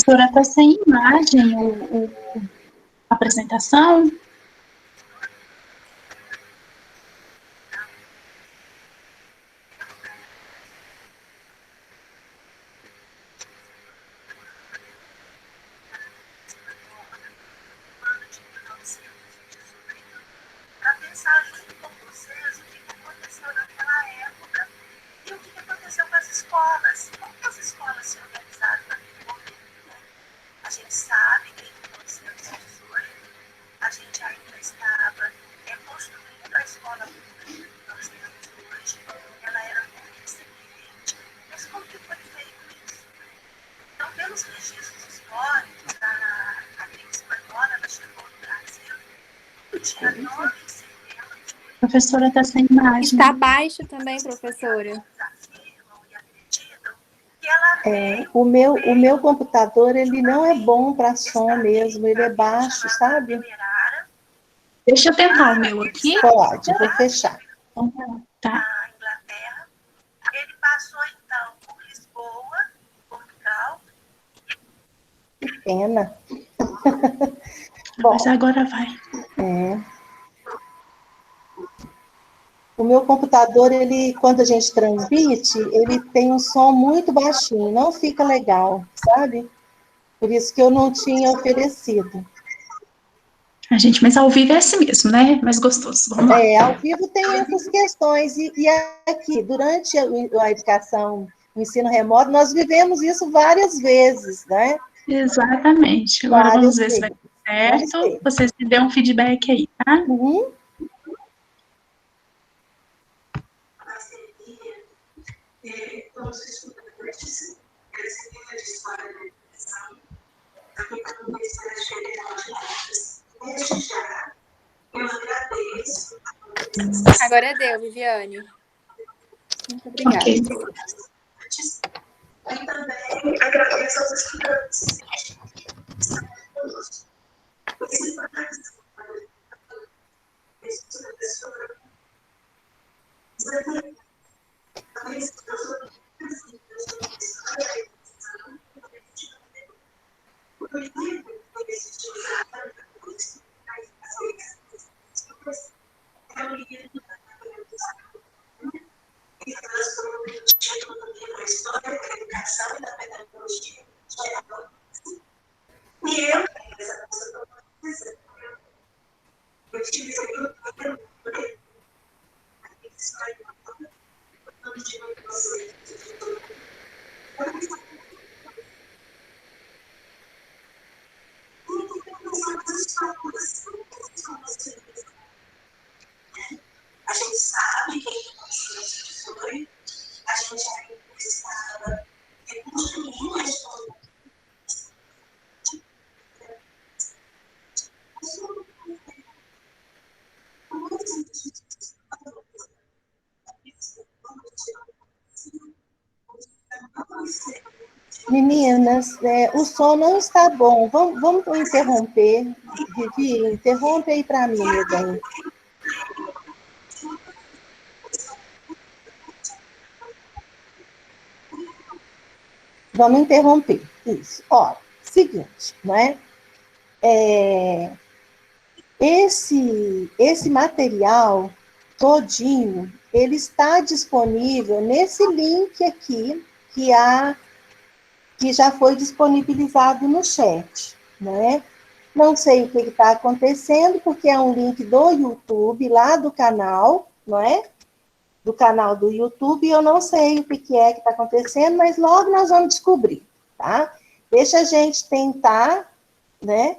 Professora, está sem imagem a apresentação? Professora, está sem imagem.
Está baixo também, professora.
O meu computador, ele não é bom para som mesmo, ele é baixo, sabe?
Deixa eu tentar o meu aqui.
Pode, vou fechar.
Tá.
Ele passou, então, por Lisboa, Portugal.
Que pena. Bom,
Mas agora vai.
O meu computador, ele, quando a gente transmite, ele tem um som muito baixinho, não fica legal, sabe? Por isso que eu não tinha oferecido.
Mas ao vivo é assim mesmo, né? Mais gostoso. Vamos lá.
Ao vivo tem essas questões. E aqui, durante a educação, o ensino remoto, nós vivemos isso várias vezes, né?
Exatamente. Agora vamos ver se vai dar certo. Vocês me dêem um feedback aí, tá?
Uhum.
Todos os estudantes, recebiam a escola de educação, aplicando o Ministério Federal de Artes. Desde já, eu agradeço.
Agora deu, Viviane. Muito obrigada.
Ok.
E também agradeço aos estudantes. A gente sabe que foi, a gente ainda precisava reconstruir a história.
Meninas, o som não está bom. Vamos interromper. Vivi, interrompe aí para mim, Megan. Vamos interromper. Isso. Ó, seguinte, não é? Esse material todinho, ele está disponível nesse link aqui, que já foi disponibilizado no chat, né? Não sei o que está acontecendo, porque é um link do YouTube, lá do canal, não é? Do canal do YouTube, eu não sei o que é que está acontecendo, mas logo nós vamos descobrir, tá? Deixa a gente tentar, né?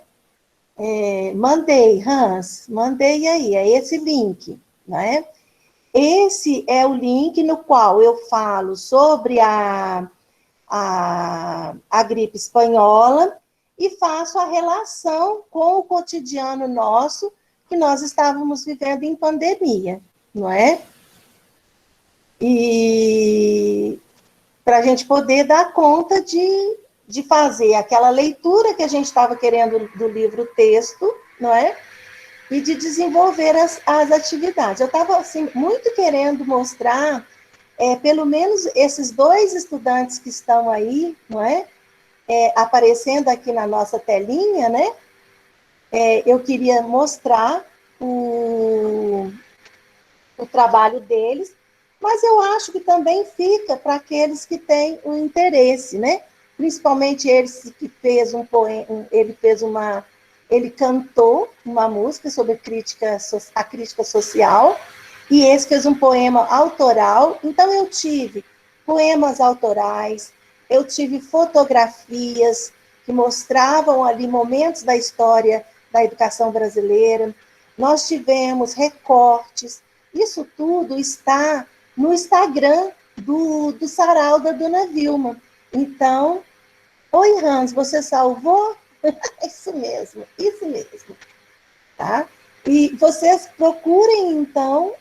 Mandei, Hans, mandei aí, é esse link, né? Esse é o link no qual eu falo sobre a gripe espanhola e faço a relação com o cotidiano nosso que nós estávamos vivendo em pandemia, não é? E para a gente poder dar conta de fazer aquela leitura que a gente estava querendo do livro-texto, não é? E de desenvolver as atividades. Eu estava, assim, muito querendo mostrar, pelo menos esses 2 estudantes que estão aí, não é? aparecendo aqui na nossa telinha, né? Eu queria mostrar o trabalho deles, mas eu acho que também fica para aqueles que têm o interesse, né? Principalmente eles que fez um poema, ele cantou uma música sobre a crítica social, e esse fez um poema autoral. Então eu tive poemas autorais, eu tive fotografias que mostravam ali momentos da história da educação brasileira, nós tivemos recortes, isso tudo está no Instagram do Sarau da Dona Vilma. Então, oi, Hans, você salvou? Isso mesmo, isso mesmo. Tá? E vocês procurem, então,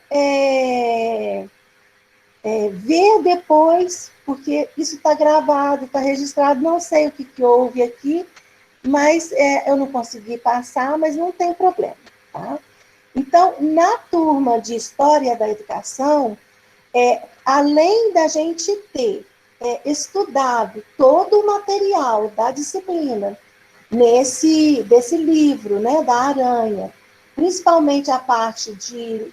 ver depois, porque isso está gravado, está registrado, não sei o que houve aqui, mas eu não consegui passar, mas não tem problema. Tá? Então, na turma de História da Educação, além da gente ter estudado todo o material da disciplina desse livro, né, da Aranha, principalmente a parte de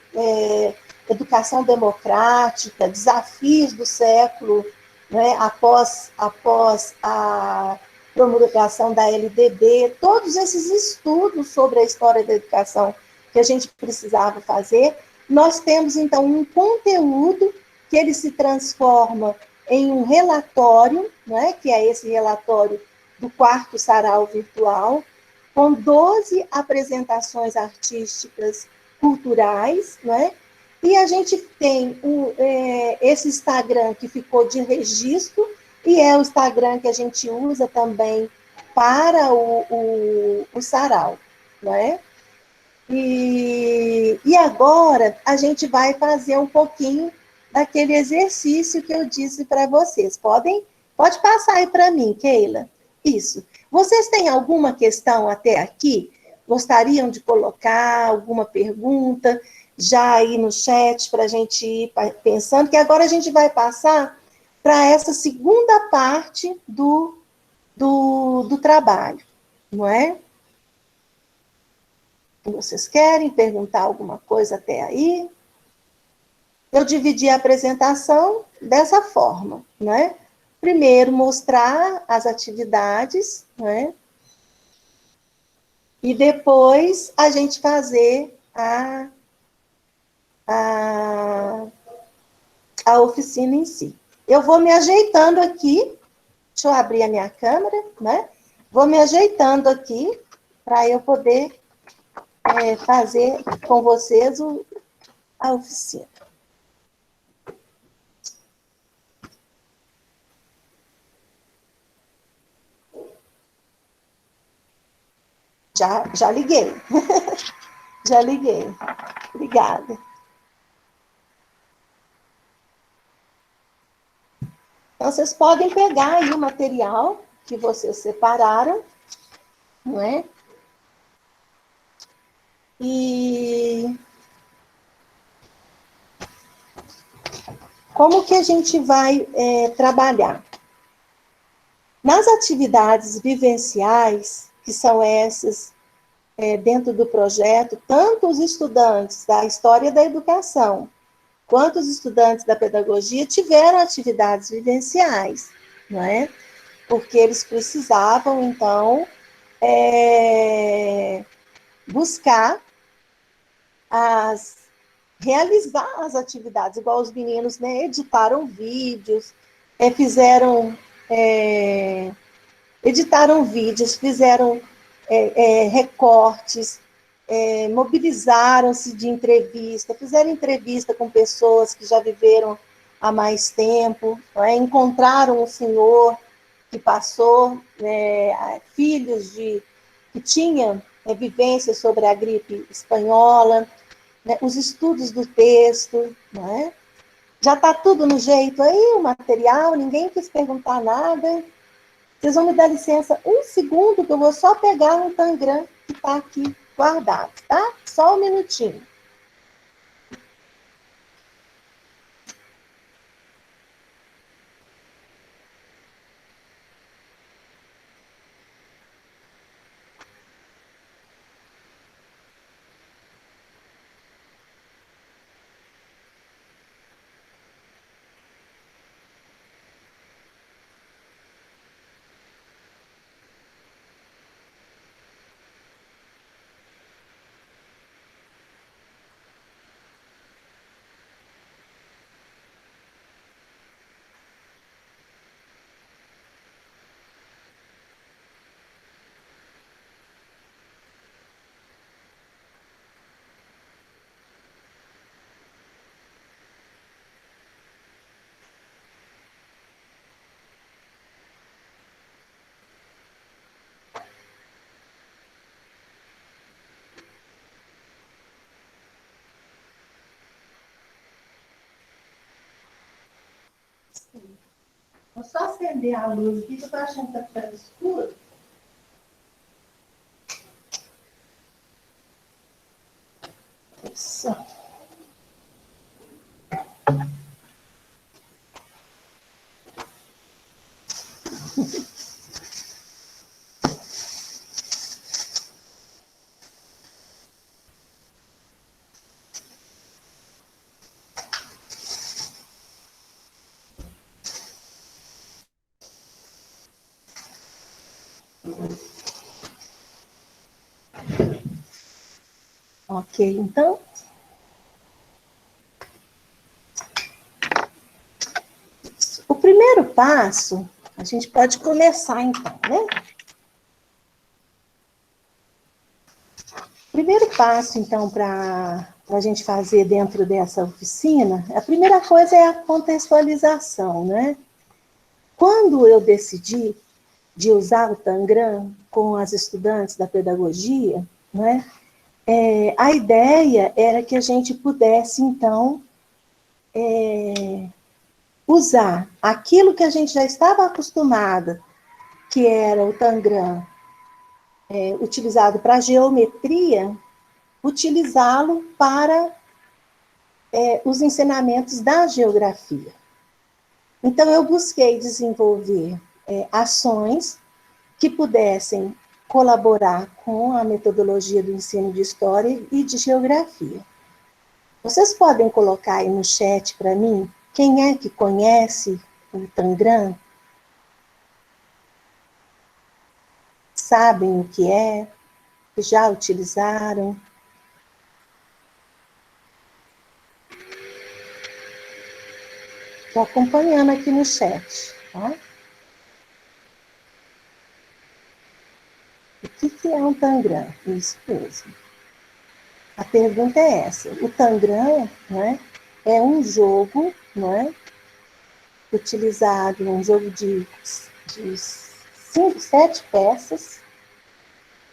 educação democrática, desafios do século, né, após a promulgação da LDB, todos esses estudos sobre a história da educação que a gente precisava fazer, nós temos, então, um conteúdo que ele se transforma em um relatório, né, que é esse relatório do quarto sarau virtual, com 12 apresentações artísticas culturais, né? E a gente tem esse Instagram que ficou de registro, e é o Instagram que a gente usa também para o sarau, né? E agora a gente vai fazer um pouquinho daquele exercício que eu disse para vocês. Pode passar aí para mim, Keila. Isso. Vocês têm alguma questão até aqui? Gostariam de colocar alguma pergunta já aí no chat para a gente ir pensando, que agora a gente vai passar para essa segunda parte do trabalho, não é? Vocês querem perguntar alguma coisa até aí? Eu dividi a apresentação dessa forma, né? Primeiro, mostrar as atividades, né? E depois a gente fazer a oficina em si. Eu vou me ajeitando aqui, deixa eu abrir a minha câmera, né? Vou me ajeitando aqui para eu poder fazer com vocês a oficina. Já liguei. Já liguei. Obrigada. Então, vocês podem pegar aí o material que vocês separaram, não é? E como que a gente vai trabalhar? Nas atividades vivenciais, que são essas dentro do projeto, tanto os estudantes da História da Educação, quanto os estudantes da Pedagogia tiveram atividades vivenciais, não é? Porque eles precisavam, então, buscar realizar as atividades, igual os meninos, né, editaram vídeos, editaram vídeos, fizeram recortes, mobilizaram-se de entrevista, fizeram entrevista com pessoas que já viveram há mais tempo, encontraram um senhor que passou, filhos que tinham vivências sobre a gripe espanhola, né, os estudos do texto, né? Já está tudo no jeito aí, o material, ninguém quis perguntar nada. Vocês vão me dar licença um segundo, que eu vou só pegar um tangram que está aqui guardado, tá? Só um minutinho. Vou só acender a luz aqui, que eu estou achando que está ficando escuro. Isso. Ok, então. O primeiro passo, a gente pode começar então, né? O primeiro passo, então, para a gente fazer dentro dessa oficina, a primeira coisa é a contextualização, né? Quando eu decidi de usar o Tangram com as estudantes da pedagogia, né? A ideia era que a gente pudesse, então, usar aquilo que a gente já estava acostumada, que era o Tangram, utilizado para geometria, utilizá-lo para os ensinamentos da geografia. Então, eu busquei desenvolver ações que pudessem colaborar com a metodologia do ensino de história e de geografia. Vocês podem colocar aí no chat para mim quem é que conhece o Tangram? Sabem o que é? Que já utilizaram? Estou acompanhando aqui no chat, tá? O que é um Tangram? Isso mesmo. A pergunta é essa. O Tangram, né, é um jogo, né, utilizado, um jogo de 7 peças,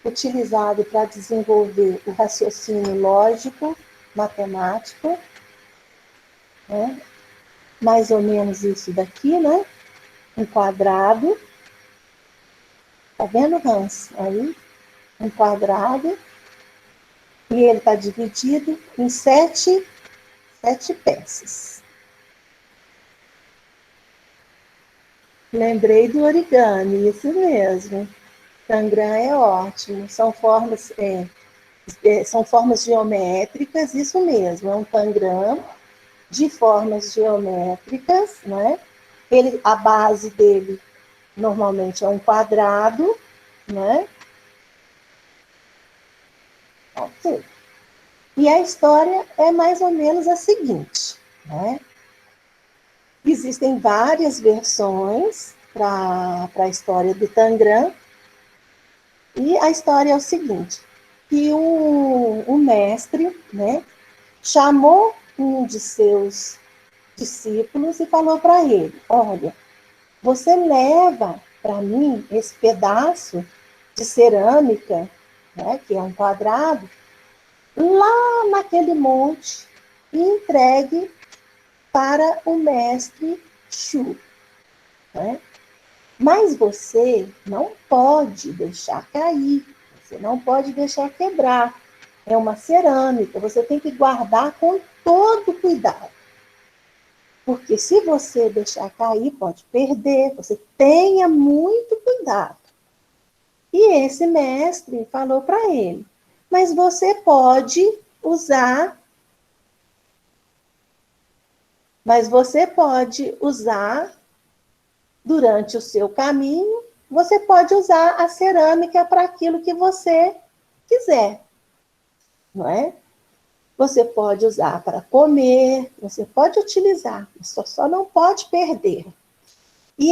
utilizado para desenvolver o raciocínio lógico, matemático, né, mais ou menos isso daqui, né, um quadrado. Tá vendo, Hans? Aí, um quadrado. E ele está dividido em 7 peças. Lembrei do origami, isso mesmo. Tangram é ótimo. São formas geométricas, isso mesmo. É um tangram de formas geométricas, né? A base dele normalmente é um quadrado, né? Ok. E a história é mais ou menos a seguinte, né? Existem várias versões para a história do Tangram, e a história é o seguinte, que o mestre, né, chamou um de seus discípulos e falou para ele, olha, você leva para mim esse pedaço de cerâmica, né, que é um quadrado, lá naquele monte e entregue para o mestre Shu. Né? Mas você não pode deixar cair, você não pode deixar quebrar. É uma cerâmica, você tem que guardar com todo cuidado. Porque se você deixar cair, pode perder, você tenha muito cuidado. E esse mestre falou para ele, mas você pode usar durante o seu caminho, você pode usar a cerâmica para aquilo que você quiser, não é? Você pode usar para comer, você pode utilizar, só não pode perder. E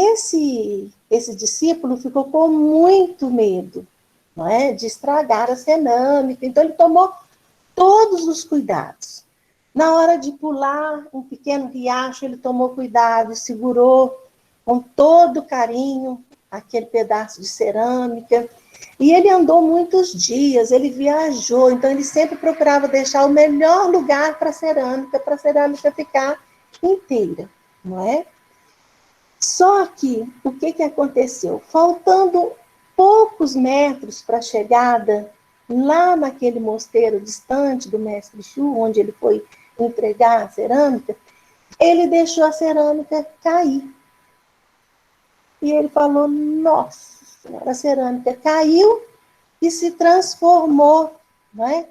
esse discípulo ficou com muito medo, não é? De estragar a cerâmica, então ele tomou todos os cuidados. Na hora de pular um pequeno riacho, ele tomou cuidado e segurou com todo carinho aquele pedaço de cerâmica. E ele andou muitos dias, ele viajou, então ele sempre procurava deixar o melhor lugar para a cerâmica ficar inteira, não é? Só que, o que aconteceu? Faltando poucos metros para a chegada, lá naquele mosteiro distante do Mestre Chu, onde ele foi entregar a cerâmica, ele deixou a cerâmica cair. E ele falou, nossa senhora, a cerâmica caiu e se transformou, não é,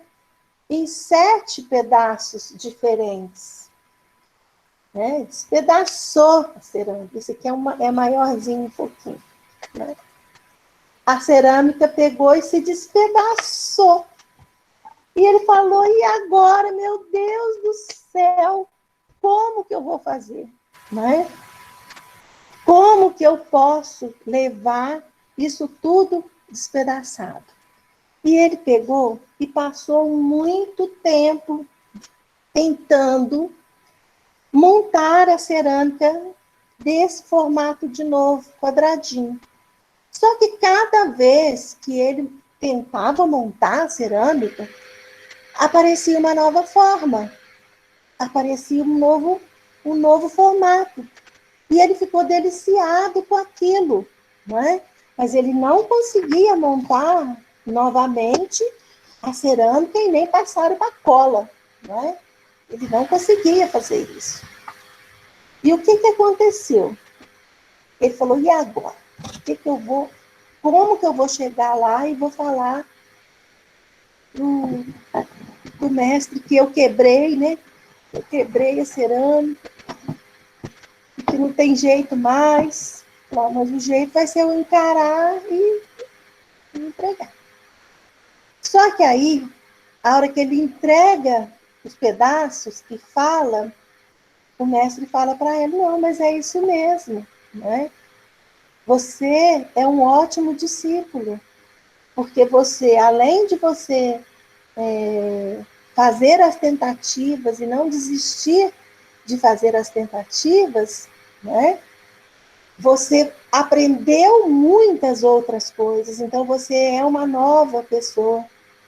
em 7 pedaços diferentes. Né? Despedaçou a cerâmica. Isso aqui é maiorzinho um pouquinho. Né? A cerâmica pegou e se despedaçou. E ele falou, e agora, meu Deus do céu, como que eu vou fazer? Né? Como que eu posso levar isso tudo despedaçado? E ele pegou e passou muito tempo tentando montar a cerâmica desse formato de novo, quadradinho. Só que cada vez que ele tentava montar a cerâmica, aparecia uma nova forma, aparecia um novo formato. E ele ficou deliciado com aquilo, não é? Mas ele não conseguia montar novamente a cerâmica e nem passar para cola, não é? Ele não conseguia fazer isso. E o que aconteceu? Ele falou, e agora? Como que eu vou chegar lá e vou falar do mestre que eu quebrei, né? Eu quebrei a cerâmica, e que não tem jeito mais. Não, mas o jeito vai ser eu encarar e entregar. Só que aí, a hora que ele entrega os pedaços e fala, o mestre fala para ele, não, mas é isso mesmo, né? Você é um ótimo discípulo, porque você, além de você fazer as tentativas e não desistir de fazer as tentativas, né? Você aprendeu muitas outras coisas, então você é uma nova pessoa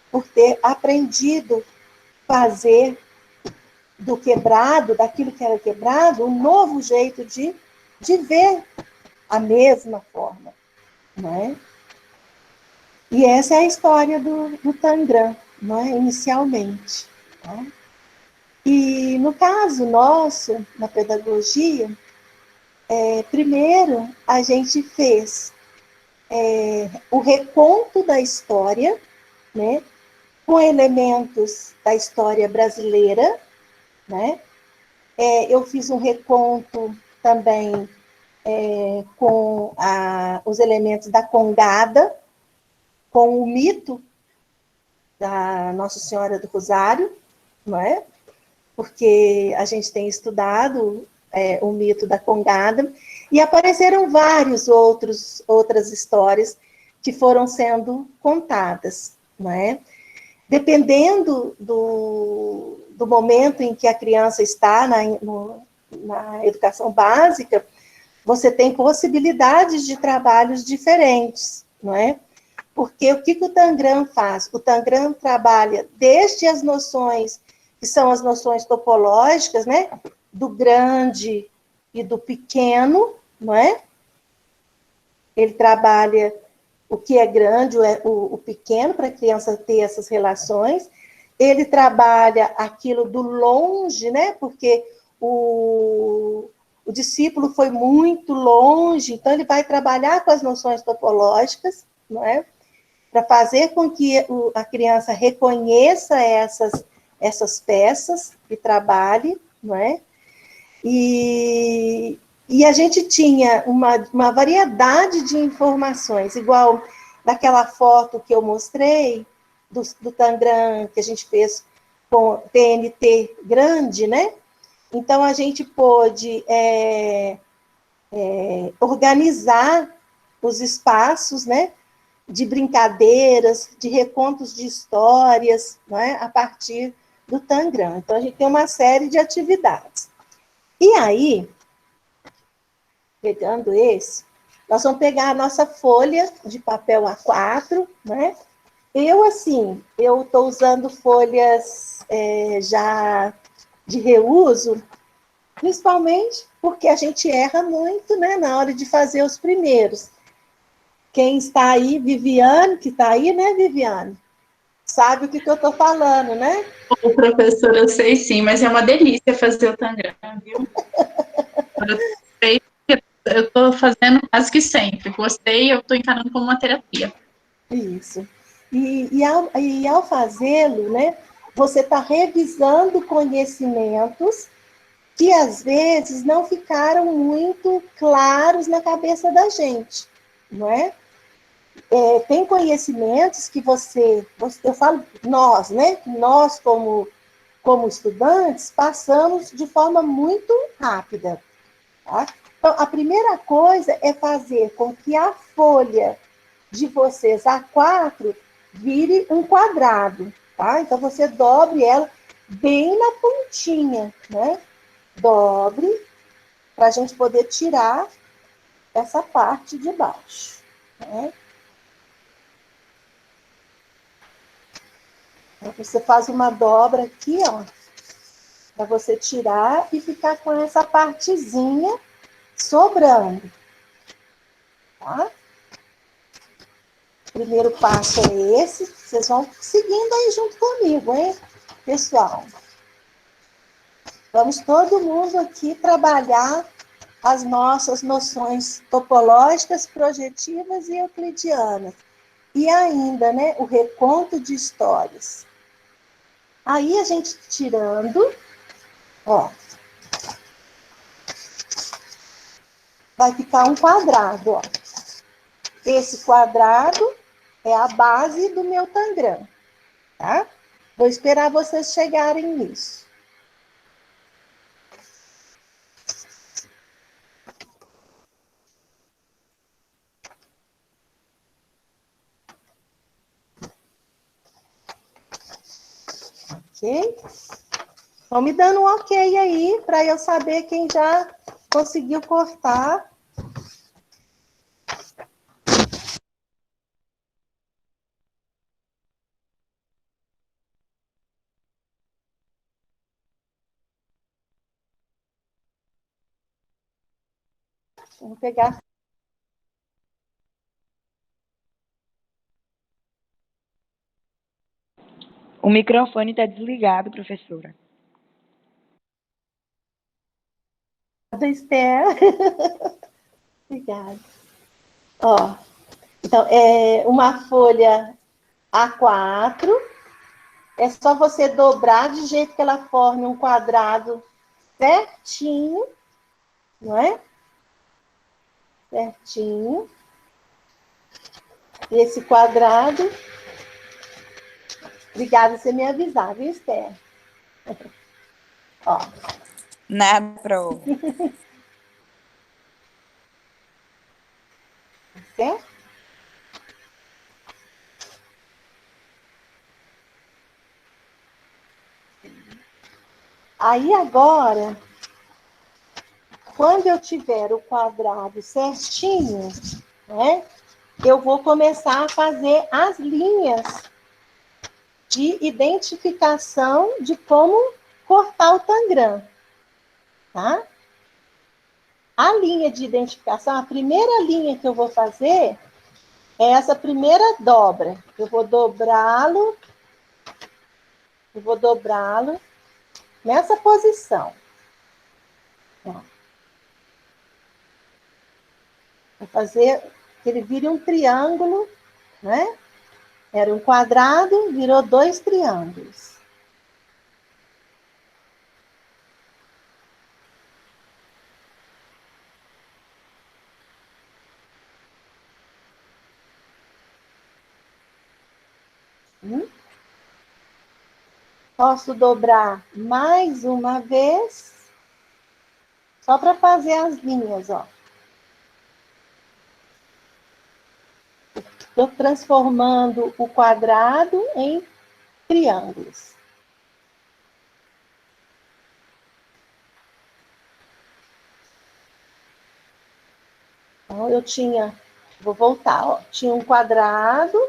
por ter aprendido fazer do quebrado, daquilo que era quebrado, um novo jeito de ver a mesma forma, né? E essa é a história do Tangram, né, inicialmente. Né? E no caso nosso, na pedagogia, primeiro a gente fez o reconto da história, né, com elementos da história brasileira, né? Eu fiz um reconto também com os elementos da Congada, com o mito da Nossa Senhora do Rosário, não é? Porque a gente tem estudado o mito da Congada, e apareceram outras histórias que foram sendo contadas, não é? Dependendo do momento em que a criança está na educação básica, você tem possibilidades de trabalhos diferentes, não é? Porque o que o Tangram faz? O Tangram trabalha desde as noções, que são as noções topológicas, né? Do grande e do pequeno, não é? Ele trabalha o que é grande, o pequeno, para a criança ter essas relações. Ele trabalha aquilo do longe, né? Porque o discípulo foi muito longe, então ele vai trabalhar com as noções topológicas, não é? Para fazer com que a criança reconheça essas peças e trabalhe, não é? E a gente tinha uma variedade de informações, igual daquela foto que eu mostrei, do Tangram, que a gente fez com TNT grande, né? Então, a gente pôde organizar os espaços, né? De brincadeiras, de recontos de histórias, não é? A partir do Tangram. Então, a gente tem uma série de atividades. E aí, pegando esse, nós vamos pegar a nossa folha de papel A4, né? Eu estou usando folhas já de reuso, Principalmente porque a gente erra muito, né, na hora de fazer os primeiros. Quem está aí, Viviane, que está aí, né, Viviane? Sabe o que eu estou falando, né?
Ô, professora, eu sei sim, mas é uma delícia fazer o tangram, viu? Eu estou fazendo quase que sempre. Gostei, eu estou encarando como uma terapia.
Isso. E ao fazê-lo, né, você está revisando conhecimentos que às vezes não ficaram muito claros na cabeça da gente, não é? Tem conhecimentos que eu falo nós, né? Nós como estudantes passamos de forma muito rápida, tá? Então, a primeira coisa é fazer com que a folha de vocês A4 vire um quadrado, tá? Então, você dobre ela bem na pontinha, né? Dobre, para a gente poder tirar essa parte de baixo, né? Então, você faz uma dobra aqui, ó, para você tirar e ficar com essa partezinha sobrando, tá? O primeiro passo é esse, vocês vão seguindo aí junto comigo, hein, pessoal? Vamos todo mundo aqui trabalhar as nossas noções topológicas, projetivas e euclidianas. E ainda, né, o reconto de histórias. Aí a gente tirando, ó, vai ficar um quadrado, ó. Esse quadrado é a base do meu tangram, tá? Vou esperar vocês chegarem nisso. Ok? Vão me dando um ok aí, para eu saber quem já conseguiu cortar. Vou pegar.
O microfone está desligado, professora.
Esther. Obrigada. Ó, então, uma folha A4, é só você dobrar de jeito que ela forme um quadrado certinho, não é? Certinho. Esse quadrado. Obrigada por você me avisar, viu, Esther? Ó.
Nada, pro.
Certo? Aí agora, quando eu tiver o quadrado certinho, né, eu vou começar a fazer as linhas de identificação de como cortar o tangram, tá? A linha de identificação, a primeira linha que eu vou fazer é essa primeira dobra. Eu vou dobrá-lo nessa posição. Ó. Vou fazer que ele vire um triângulo, né? Era um quadrado, virou 2 triângulos. Posso dobrar mais uma vez, só para fazer as linhas, ó. Estou transformando o quadrado em triângulos. Então, vou voltar, ó. Tinha um quadrado,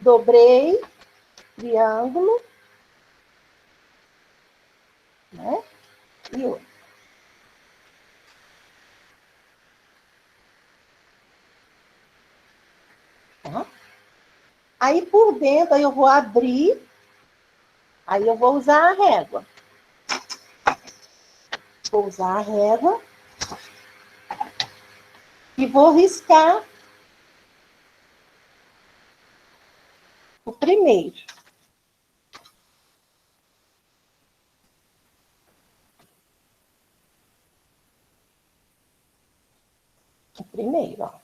dobrei, triângulo, né? e outro. Tá? Aí, por dentro, aí eu vou abrir, aí eu vou usar a régua. Vou usar a régua e vou riscar o primeiro. O primeiro, ó.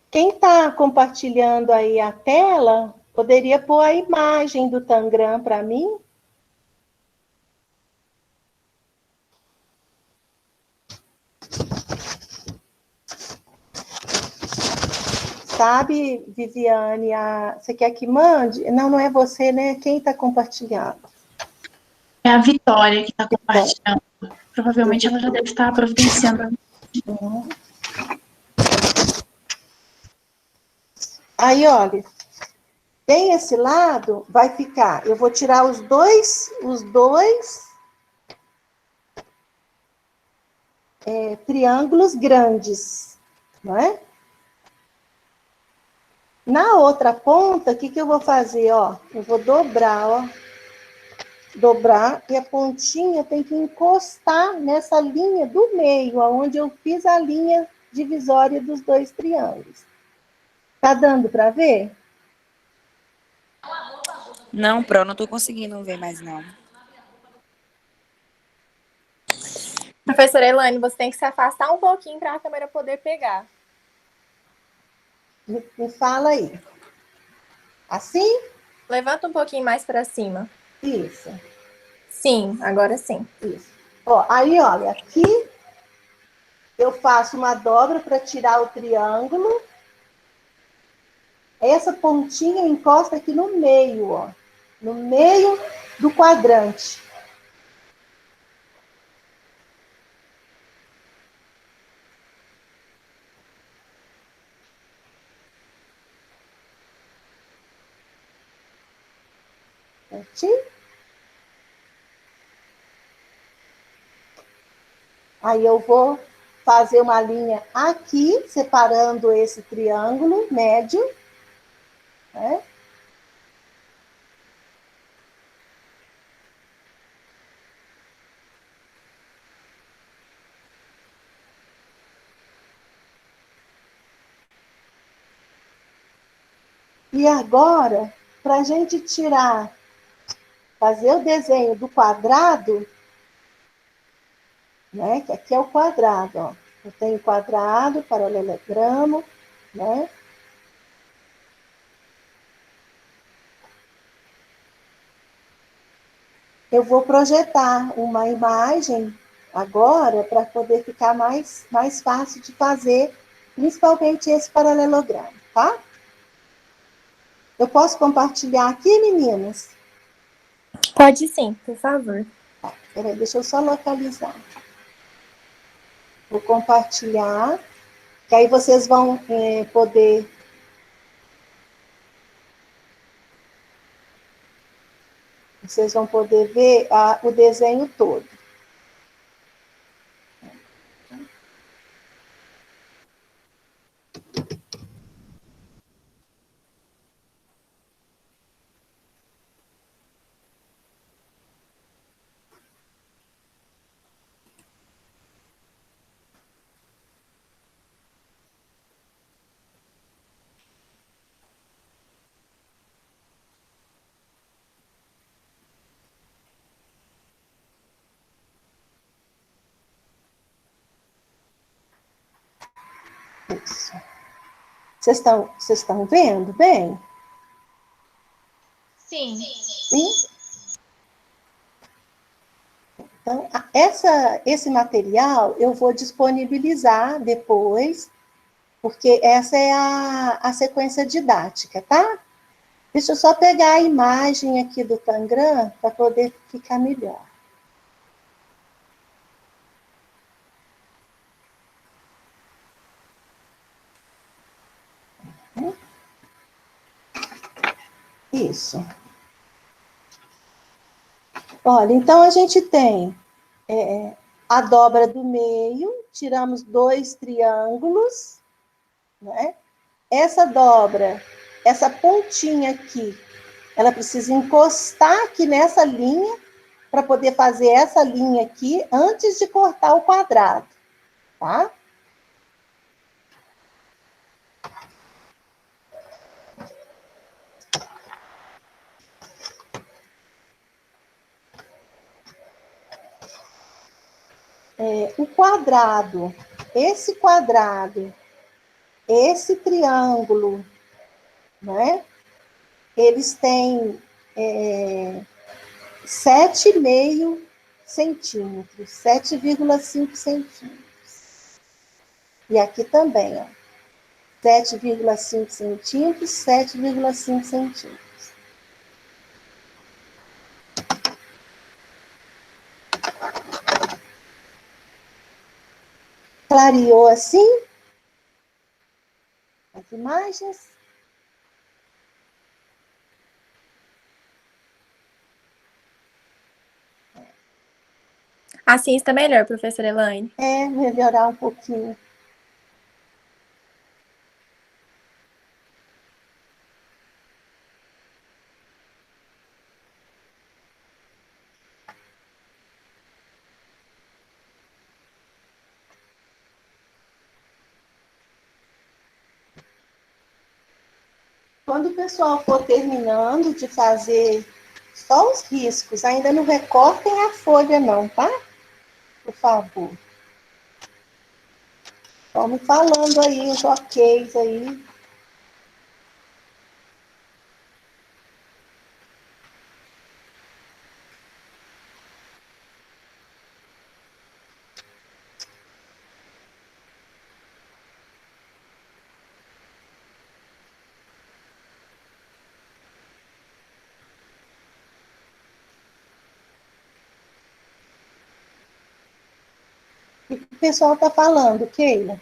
Quem está compartilhando aí a tela, poderia pôr a imagem do Tangram para mim? Sabe, Viviane, você quer que mande? Não, não é você, né? Quem está compartilhando?
É a Vitória que está compartilhando. Provavelmente ela já deve estar providenciando.
Aí, olha, tem esse lado, vai ficar, eu vou tirar os dois triângulos grandes, não é? Na outra ponta, o que eu vou fazer, ó? Eu vou dobrar, ó. Dobrar, e a pontinha tem que encostar nessa linha do meio, onde eu fiz a linha divisória dos dois triângulos. Tá dando para ver?
Não, Pro, não tô conseguindo ver mais, não.
Professora Elaine, você tem que se afastar um pouquinho para a câmera poder pegar.
Me fala aí. Assim?
Levanta um pouquinho mais para cima.
Isso.
Sim, agora sim.
Isso. Ó, aí, olha, aqui eu faço uma dobra para tirar o triângulo. Essa pontinha encosta aqui no meio, ó. No meio do quadrante. Certinho? Aí eu vou fazer uma linha aqui, separando esse triângulo médio, né? E agora, para a gente tirar, fazer o desenho do quadrado, né? Que aqui é o quadrado, ó. Eu tenho quadrado, paralelogramo, né? Eu vou projetar uma imagem agora para poder ficar mais fácil de fazer, principalmente esse paralelogramo, tá? Eu posso compartilhar aqui, meninas?
Pode sim, por favor.
Tá, peraí, deixa eu só localizar. Vou compartilhar, que aí vocês vão poder... Vocês vão poder ver o desenho todo. Isso. Vocês estão vendo bem?
Sim.
Sim? Então, esse material eu vou disponibilizar depois, porque essa é a sequência didática, tá? Deixa eu só pegar a imagem aqui do Tangram para poder ficar melhor. Isso. Olha, então a gente tem a dobra do meio, tiramos 2 triângulos, né? Essa dobra, essa pontinha aqui, ela precisa encostar aqui nessa linha para poder fazer essa linha aqui antes de cortar o quadrado, tá? O quadrado, esse triângulo, né? Eles têm 7,5 centímetros, 7,5 centímetros. E aqui também, ó, 7,5 centímetros, 7,5 centímetros. Clareou assim as imagens?
Assim está melhor, professora Elaine.
Melhorar um pouquinho. Quando o pessoal for terminando de fazer só os riscos, ainda não recortem a folha não, tá? Por favor. Vamos falando aí os oks aí. O que o pessoal está falando, Keila?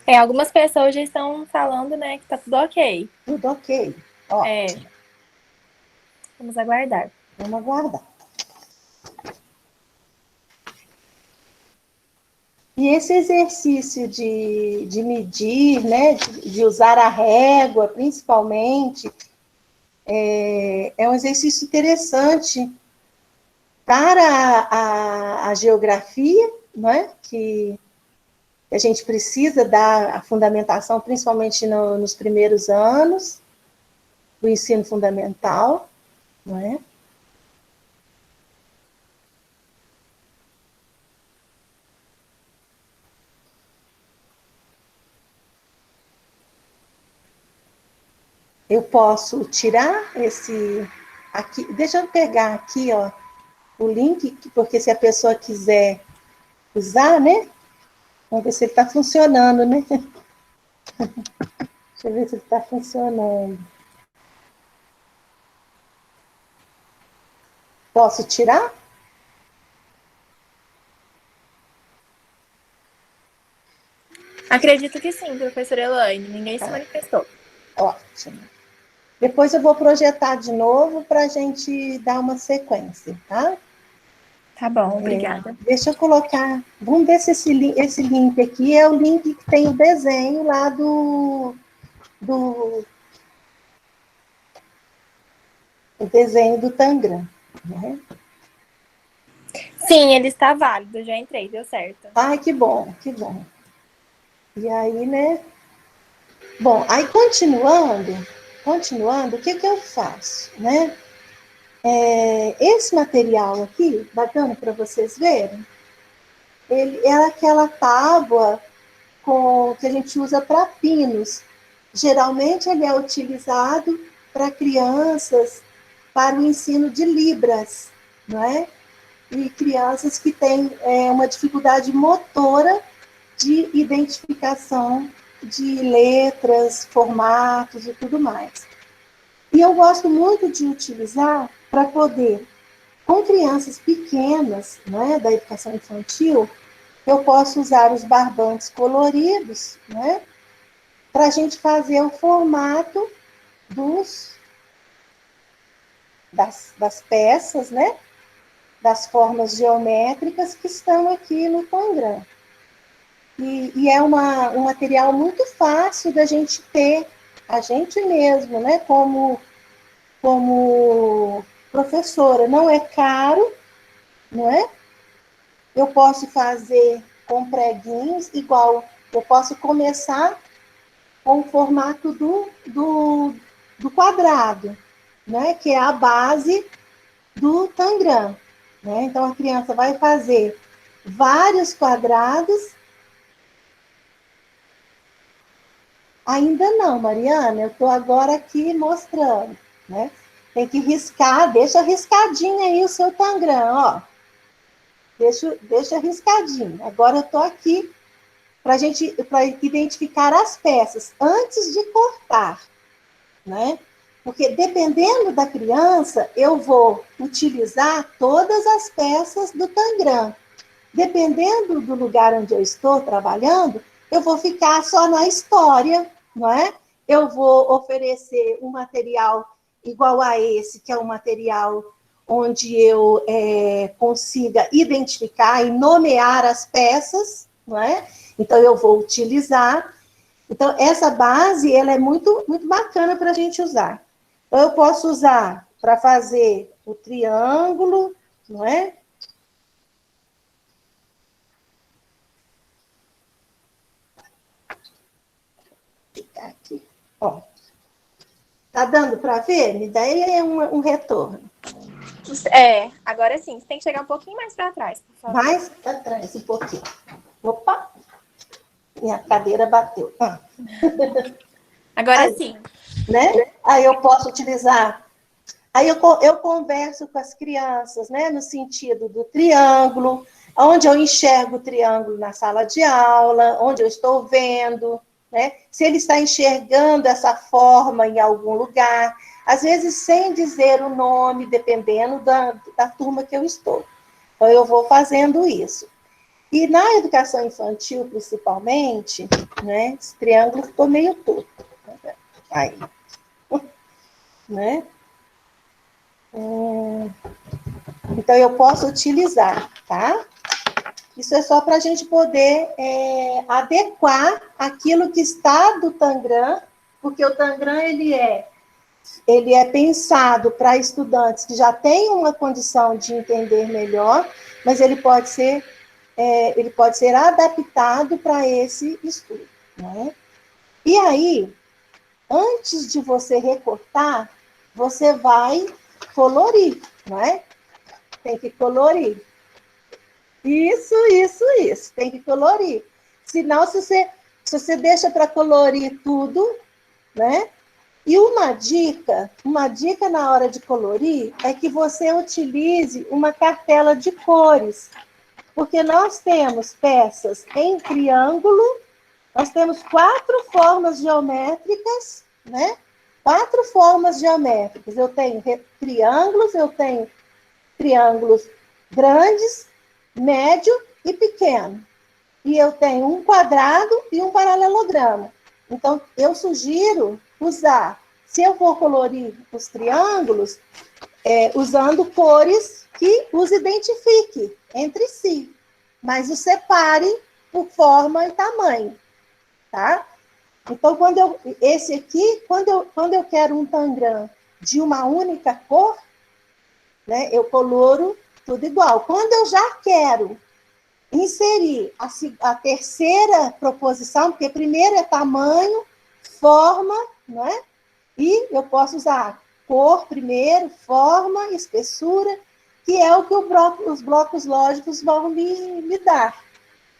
Algumas pessoas já estão falando, né, que tá tudo ok.
Tudo ok. Ótimo.
Vamos aguardar.
Vamos aguardar. E esse exercício de medir, né, de usar a régua, principalmente, é um exercício interessante para a geografia, né, que a gente precisa dar a fundamentação, principalmente nos primeiros anos do ensino fundamental, não é? Eu posso tirar esse aqui, deixa eu pegar aqui, ó, o link, porque se a pessoa quiser usar, né? Vamos ver se ele está funcionando, né? Deixa eu ver se ele está funcionando. Posso tirar?
Acredito que sim, professora Elaine. Ninguém se manifestou.
Ótimo. Depois eu vou projetar de novo para a gente dar uma sequência, tá?
Tá bom, obrigada.
Deixa eu colocar... Vamos ver se esse link aqui é o link que tem o desenho lá o desenho do Tangram, né?
Sim, ele está válido. Já entrei, deu certo.
Ai, que bom, que bom. E aí, né? Bom, aí continuando, o que eu faço, né? Esse material aqui, bacana para vocês verem, ele é aquela tábua que a gente usa para pinos. Geralmente ele é utilizado para crianças, para o ensino de Libras, não é? E crianças que têm uma dificuldade motora de identificação de letras, formatos e tudo mais. E eu gosto muito de utilizar para poder, com crianças pequenas, né, da educação infantil, eu posso usar os barbantes coloridos, né, para a gente fazer o formato das peças, né? Das formas geométricas que estão aqui no Tangram. E é um material muito fácil da gente ter, a gente mesmo, né? Como professora. Não é caro, não é? Eu posso fazer com preguinhos, igual eu posso começar com o formato do quadrado, né? Que é a base do Tangram. Né? Então, a criança vai fazer vários quadrados. Ainda não, Mariana, eu estou agora aqui mostrando. Né? Tem que riscar, deixa riscadinho aí o seu Tangram, ó. Deixa riscadinho. Agora eu estou aqui para identificar as peças antes de cortar, né? Porque dependendo da criança, eu vou utilizar todas as peças do Tangram. Dependendo do lugar onde eu estou trabalhando, eu vou ficar só na história, não é? Eu vou oferecer um material igual a esse, que é um material onde eu consiga identificar e nomear as peças, não é? Então, eu vou utilizar. Então, essa base, ela é muito, muito bacana para a gente usar. Então, eu posso usar para fazer o triângulo, não é? Aqui, ó. Tá dando para ver? Me dá aí um retorno.
Agora sim. Você tem que chegar um pouquinho mais para trás, por favor.
Mais para trás um pouquinho. Opa! Minha cadeira bateu.
Agora
aí,
sim.
Né? Aí eu posso utilizar. Aí eu converso com as crianças, né? No sentido do triângulo, onde eu enxergo o triângulo na sala de aula, onde eu estou vendo, né? Se ele está enxergando essa forma em algum lugar, às vezes sem dizer o nome, dependendo da turma que eu estou. Então, eu vou fazendo isso. E na educação infantil, principalmente, né? Esse triângulo ficou meio torto. Aí. Né? Então, eu posso utilizar, tá? Isso é só para a gente poder adequar aquilo que está do Tangram, porque o Tangram, ele é pensado para estudantes que já têm uma condição de entender melhor, mas ele pode ser adaptado para esse estudo. Né? E aí, antes de você recortar, você vai colorir, não é? Tem que colorir. Isso. Tem que colorir. Senão, se você deixa para colorir tudo, né? E uma dica na hora de colorir é que você utilize uma cartela de cores. Porque nós temos peças em triângulo, nós temos 4 formas geométricas, né? 4 formas geométricas. Eu tenho triângulos grandes, médio e pequeno. E eu tenho um quadrado e um paralelogramo. Então, eu sugiro usar, se eu for colorir os triângulos, usando cores que os identifiquem entre si, mas os separe por forma e tamanho, tá? Então, esse aqui, quando eu quero um Tangram de uma única cor, né, eu coloro tudo igual. Quando eu já quero inserir a terceira proposição, porque primeiro é tamanho, forma, né? E eu posso usar cor primeiro, forma, espessura, que é o que os blocos lógicos vão me dar,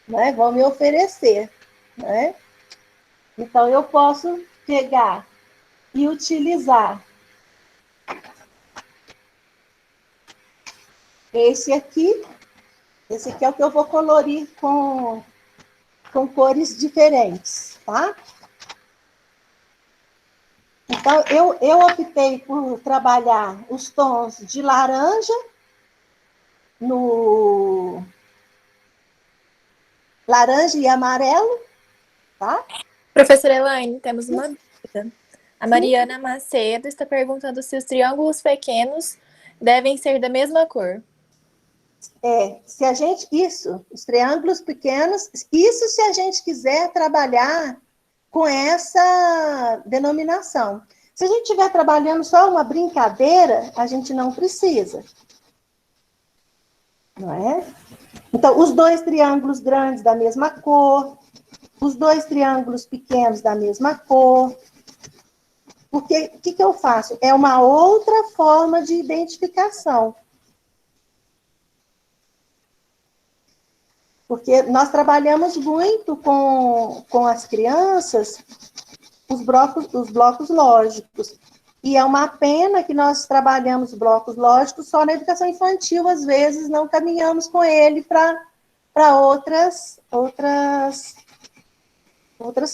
né? Vão me oferecer, né? Então, eu posso pegar e utilizar esse aqui é o que eu vou colorir com cores diferentes, tá? Então, eu optei por trabalhar os tons de laranja laranja e amarelo, tá?
Professora Elaine, temos uma dúvida.
A Mariana Macedo está perguntando se os triângulos pequenos devem ser da mesma cor.
Se a gente, isso, os triângulos pequenos, isso se a gente quiser trabalhar com essa denominação. Se a gente estiver trabalhando só uma brincadeira, a gente não precisa. Não é? Então, os dois triângulos grandes da mesma cor, os dois triângulos pequenos da mesma cor. Porque o que eu faço? É uma outra forma de identificação. Porque nós trabalhamos muito com as crianças os blocos lógicos. E é uma pena que nós trabalhamos blocos lógicos só na educação infantil, às vezes não caminhamos com ele para outras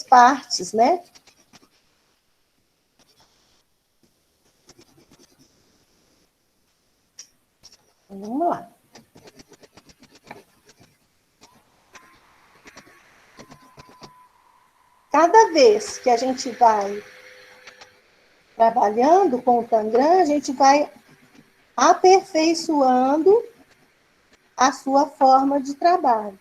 partes, né? Vamos lá. Cada vez que a gente vai trabalhando com o Tangram, a gente vai aperfeiçoando a sua forma de trabalho.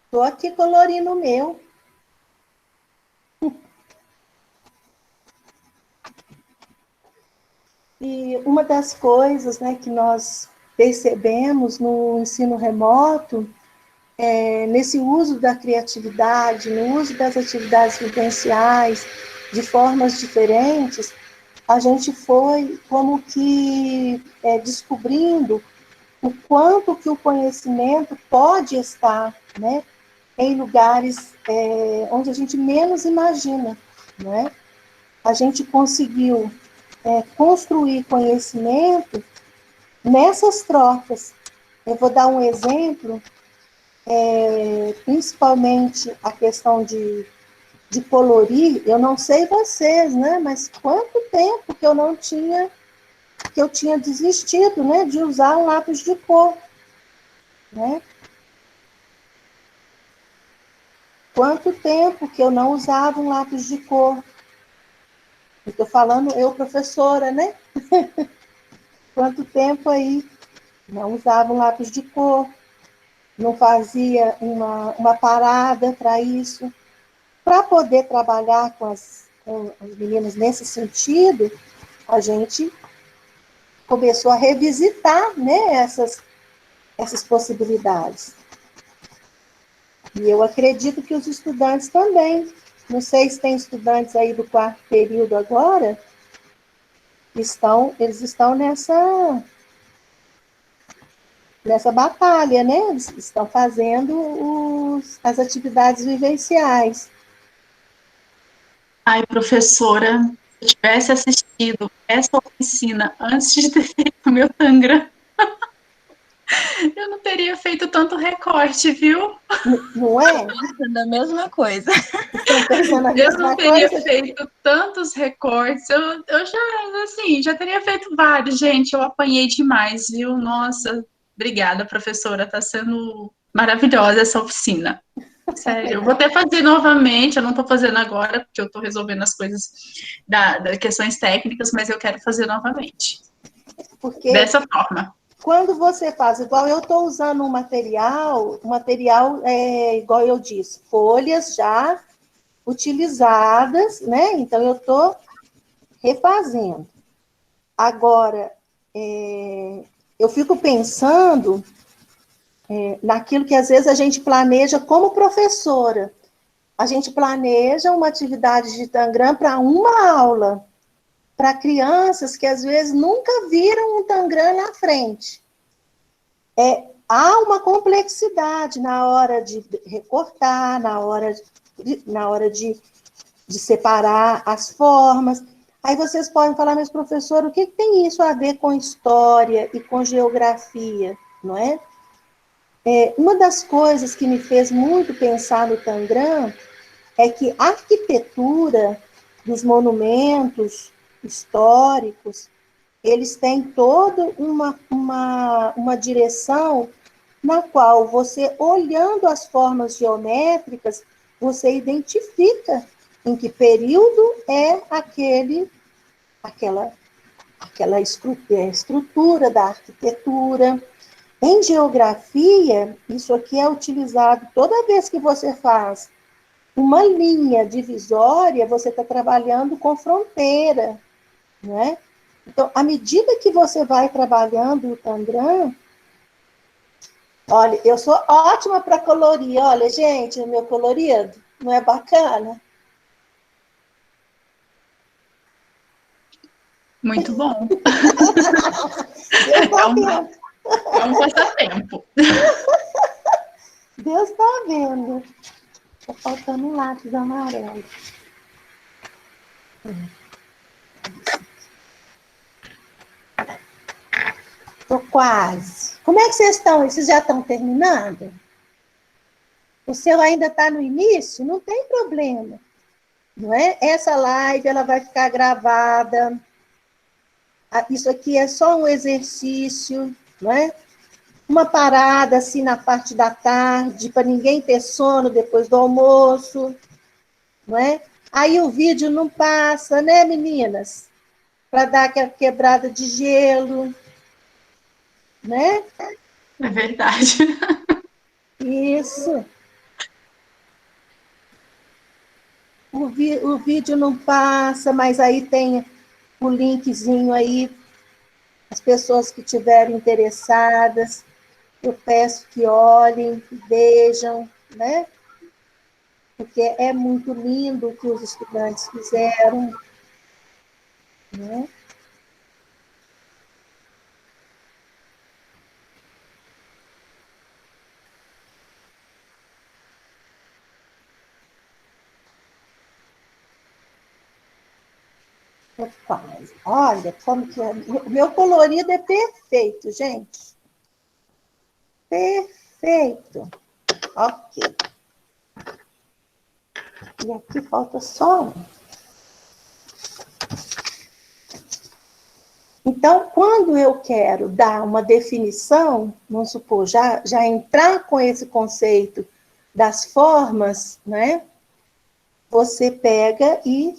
Estou aqui colorindo o meu. E uma das coisas, né, que nós percebemos no ensino remoto, nesse uso da criatividade, no uso das atividades vivenciais, de formas diferentes, a gente foi como que descobrindo o quanto que o conhecimento pode estar, né, em lugares onde a gente menos imagina, né? A gente conseguiu construir conhecimento nessas trocas. Eu vou dar um exemplo, principalmente a questão de colorir. Eu não sei vocês, né? Mas quanto tempo que eu tinha desistido, né, de usar um lápis de cor, né? Quanto tempo que eu não usava um lápis de cor? Estou falando eu, professora, né? Quanto tempo aí não usava um lápis de cor, não fazia uma parada para isso. Para poder trabalhar com as meninas nesse sentido, a gente começou a revisitar, né, essas possibilidades. E eu acredito que os estudantes também. Não sei se tem estudantes aí do 4º período agora, eles estão nessa batalha, né? Eles estão fazendo as atividades vivenciais.
Ai, professora, se eu tivesse assistido essa oficina antes de ter feito o meu Tangram, eu não teria feito tanto recorte, viu?
Não é?
Da mesma coisa.
Estão pensando a
Eu
mesma
não teria
coisa?
feito tantos recortes. Eu já teria feito vários, gente. Eu apanhei demais, viu? Nossa, obrigada, professora. Está sendo maravilhosa essa oficina. Sério, eu vou até fazer novamente. Eu não estou fazendo agora, porque eu estou resolvendo as coisas das questões técnicas, mas eu quero fazer novamente.
Porque
dessa forma.
Quando você faz, igual eu estou usando um material igual eu disse, folhas já utilizadas, né? Então, eu estou refazendo. Agora, eu fico pensando naquilo que, às vezes, a gente planeja como professora. A gente planeja uma atividade de Tangram para uma aula, para crianças que, às vezes, nunca viram um Tangram na frente. Há uma complexidade na hora de recortar, na hora de separar as formas. Aí vocês podem falar, mas professor, o que tem isso a ver com história e com geografia, não é? Uma das coisas que me fez muito pensar no Tangram é que a arquitetura dos monumentos históricos, eles têm toda uma direção na qual você, olhando as formas geométricas, você identifica em que período é aquela estrutura da arquitetura. Em geografia, isso aqui é utilizado toda vez que você faz uma linha divisória, você está trabalhando com fronteira, né? Então, à medida que você vai trabalhando o Tangram, olha, eu sou ótima para colorir, olha, gente, o meu colorido, não é bacana?
Muito bom.
Deus está vendo.
É um passatempo.
Deus está vendo. Está faltando um lápis amarelo. Estou quase. Como é que vocês estão? Vocês já estão terminando? O seu ainda está no início? Não tem problema. Não é? Essa live ela vai ficar gravada. Isso aqui é só um exercício, não é? Uma parada assim na parte da tarde, para ninguém ter sono depois do almoço, não é? Aí o vídeo não passa, né, meninas? Para dar aquela quebrada de gelo, né?
É verdade.
Isso. O vídeo não passa, mas aí tem o linkzinho aí, as pessoas que estiverem interessadas, eu peço que olhem, que vejam, né? Porque é muito lindo o que os estudantes fizeram, né? Olha como que é. O meu colorido é perfeito, gente. Perfeito. Ok. E aqui falta só um. Então, quando eu quero dar uma definição, vamos supor, já entrar com esse conceito das formas, né? Você pega e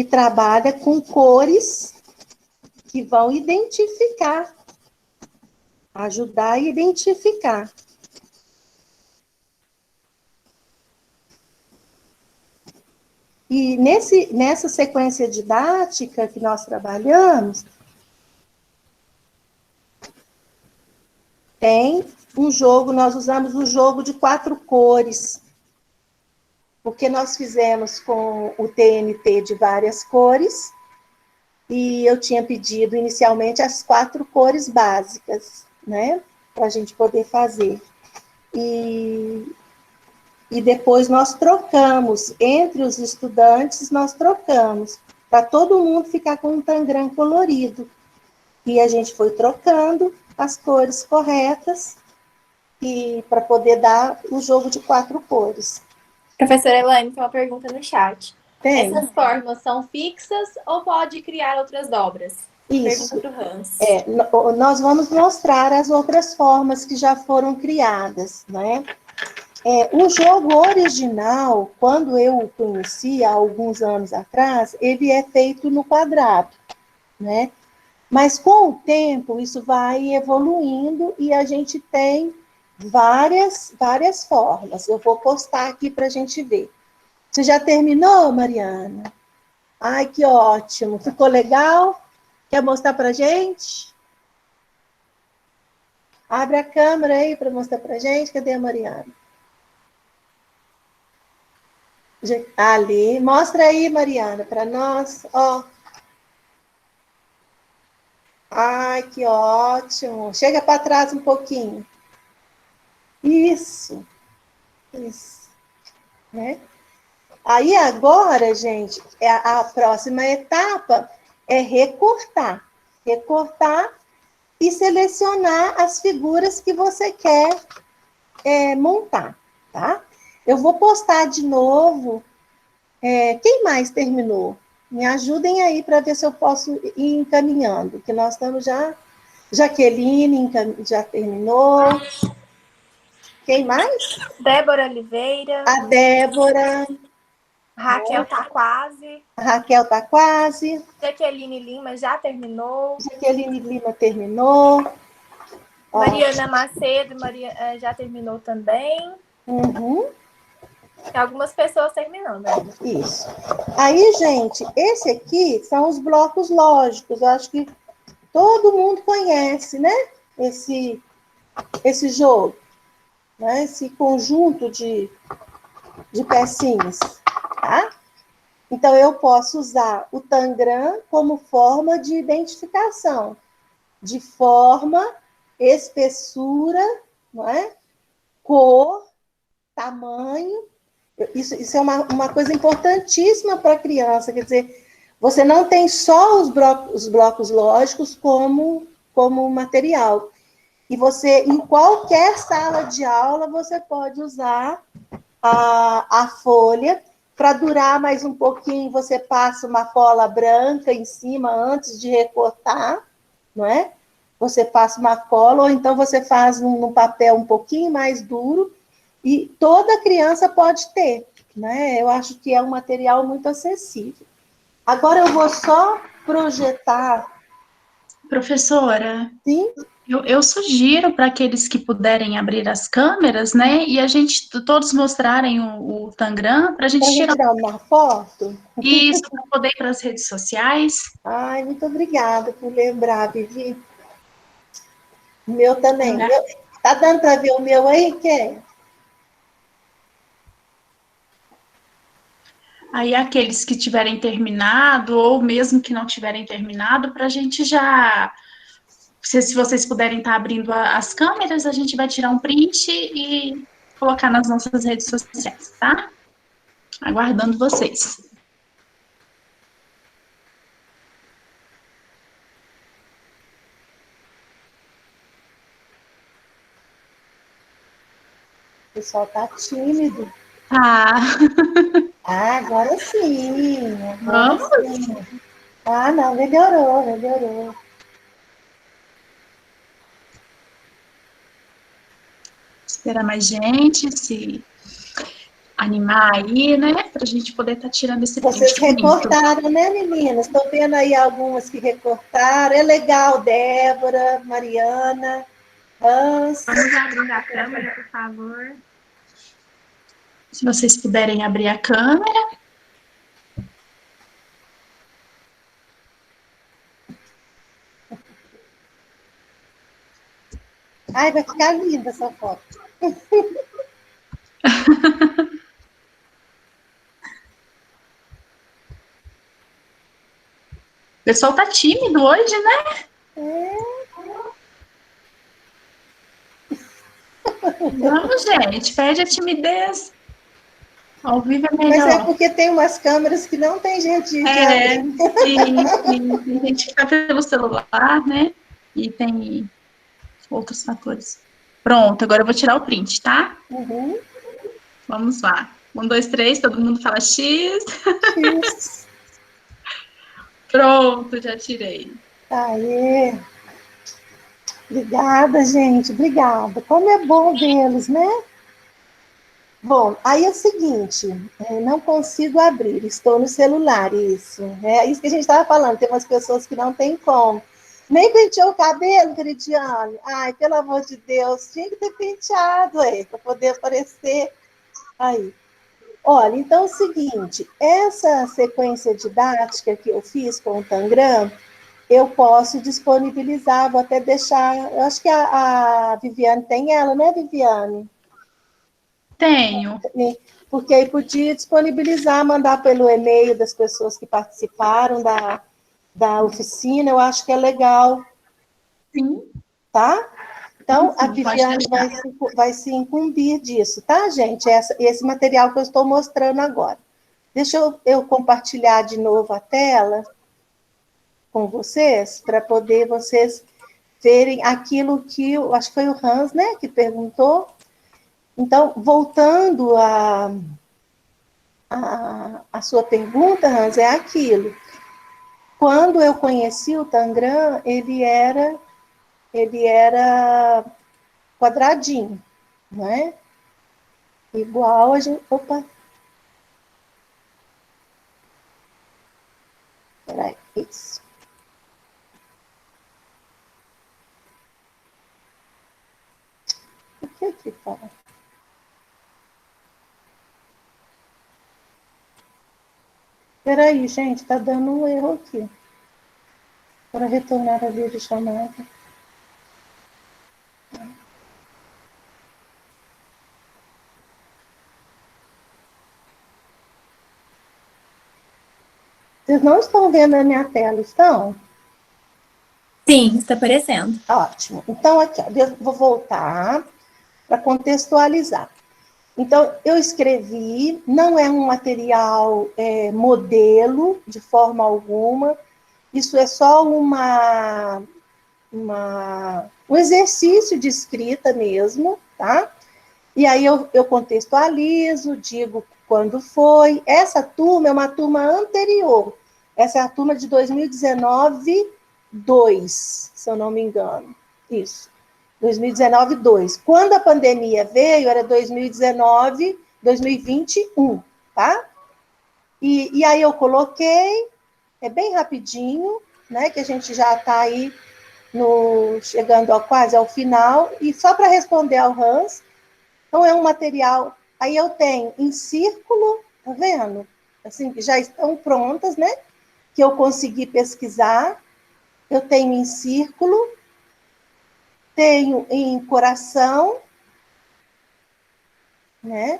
trabalha com cores que vão identificar, ajudar a identificar. E nessa sequência didática que nós trabalhamos, tem um jogo, nós usamos o jogo de 4 cores, porque nós fizemos com o TNT de várias cores, e eu tinha pedido inicialmente as 4 cores básicas, né, para a gente poder fazer. E depois nós trocamos, entre os estudantes, nós trocamos, para todo mundo ficar com um Tangram colorido. E a gente foi trocando as cores corretas para poder dar o jogo de 4 cores.
Professora Elaine, tem uma pergunta no chat.
Tem.
Essas formas são fixas ou pode criar outras dobras?
Isso.
Pergunta para o Hans.
Nós vamos mostrar as outras formas que já foram criadas, né? O jogo original, quando eu o conheci há alguns anos atrás, ele é feito no quadrado, né? Mas com o tempo isso vai evoluindo e a gente tem várias formas. Eu vou postar aqui para a gente ver. Você já terminou, Mariana? Ai, que ótimo. Ficou legal? Quer mostrar para a gente? Abre a câmera aí para mostrar para a gente. Cadê a Mariana? Ali, mostra aí, Mariana, para nós, ó. Ai, que ótimo. Chega para trás um pouquinho. Isso. Né? Aí agora, gente, a próxima etapa é recortar. Recortar e selecionar as figuras que você quer montar, tá? Eu vou postar de novo. Quem mais terminou? Me ajudem aí para ver se eu posso ir encaminhando, que nós estamos já... Jaqueline já terminou. Quem mais?
Débora Oliveira.
A Débora.
Raquel tá quase.
A Raquel tá quase.
Jaqueline Lima já terminou.
Jaqueline Lima terminou.
Mariana Macedo já terminou também.
Uhum.
Tem algumas pessoas terminando ainda.
Isso. Aí, gente, esse aqui são os blocos lógicos. Eu acho que todo mundo conhece, né? Esse jogo, né? Esse conjunto de pecinhas, tá? Então, eu posso usar o Tangram como forma de identificação, de forma, espessura, não é? Cor, tamanho. Isso é uma coisa importantíssima para a criança, quer dizer, você não tem só os blocos lógicos como material. E você, em qualquer sala de aula, você pode usar a folha. Para durar mais um pouquinho, você passa uma cola branca em cima antes de recortar, não é? Você passa uma cola, ou então você faz num papel um pouquinho mais duro, e toda criança pode ter, né? Eu acho que é um material muito acessível. Agora eu vou só projetar.
Professora,
Sim?
eu sugiro para aqueles que puderem abrir as câmeras, né? E a gente todos mostrarem o Tangram para a gente
tirar uma foto.
Isso, para poder ir para as redes sociais.
Ai, muito obrigada por lembrar, Vivi. O meu também. Tá dando para ver o meu aí, Ké?
Aí aqueles que tiverem terminado, ou mesmo que não tiverem terminado, para a gente já... Se vocês puderem estar abrindo as câmeras, a gente vai tirar um print e colocar nas nossas redes sociais, tá? Aguardando vocês.
O pessoal tá tímido.
Ah,
agora sim.
Vamos?
Sim. Ah, não, melhorou.
Esperar mais gente se animar aí, né? Para a gente poder estar tirando esse print.
Vocês recortaram, né, meninas? Estou vendo aí algumas que recortaram. É legal, Débora, Mariana, Hans.
Vamos abrir a câmera, por favor.
Se vocês puderem abrir a câmera.
Ai, vai ficar linda essa foto.
O pessoal tá tímido hoje, né? Vamos, gente, perde a timidez. Ao vivo é melhor.
Mas é porque tem umas câmeras que não tem gente de
sim. Tem gente que tá pelo celular, né? E tem outros fatores. Pronto, agora eu vou tirar o print, tá?
Uhum.
Vamos lá. 1, 2, 3, todo mundo fala X.
X.
Pronto, já tirei.
Aê! Obrigada, gente, obrigada. Como é bom vê-los, né? Bom, aí é o seguinte, não consigo abrir, estou no celular, isso. É isso que a gente estava falando, tem umas pessoas que não tem como. Nem penteou o cabelo, Cristiane. Ai, pelo amor de Deus, tinha que ter penteado aí, para poder aparecer aí. Olha, então é o seguinte, essa sequência didática que eu fiz com o Tangram, eu posso disponibilizar, vou até deixar, eu acho que a Viviane tem ela, né, Viviane?
Tenho.
Porque aí podia disponibilizar, mandar pelo e-mail das pessoas que participaram da oficina, eu acho que é legal.
Sim.
Tá? Então,
sim,
a Viviane vai se incumbir disso, tá, gente? Esse material que eu estou mostrando agora. Deixa eu compartilhar de novo a tela com vocês, para poder vocês verem aquilo que, eu acho que foi o Hans, né, que perguntou. Então, voltando a sua pergunta, Hans, é aquilo. Quando eu conheci o Tangram, ele era quadradinho, né? Igual a gente... Opa! Peraí, isso. O que fala? Peraí, gente, tá dando um erro aqui. Para retornar a videochamada. Vocês não estão vendo a minha tela, estão?
Sim, está aparecendo.
Ótimo. Então, aqui, ó, eu vou voltar para contextualizar. Então, eu escrevi, não é um material modelo, de forma alguma, isso é só um exercício de escrita mesmo, tá? E aí eu contextualizo, digo quando foi. Essa turma é uma turma anterior. Essa é a turma de 2019, 2, se eu não me engano. Isso. 2019, 2. Quando a pandemia veio, era 2019, 2021, tá? E aí eu coloquei, é bem rapidinho, né? Que a gente já está aí chegando quase ao final. E só para responder ao Hans, então, é um material, aí eu tenho em círculo, tá vendo? Assim, que já estão prontas, né? Que eu consegui pesquisar. Eu tenho em círculo, tenho em coração, né?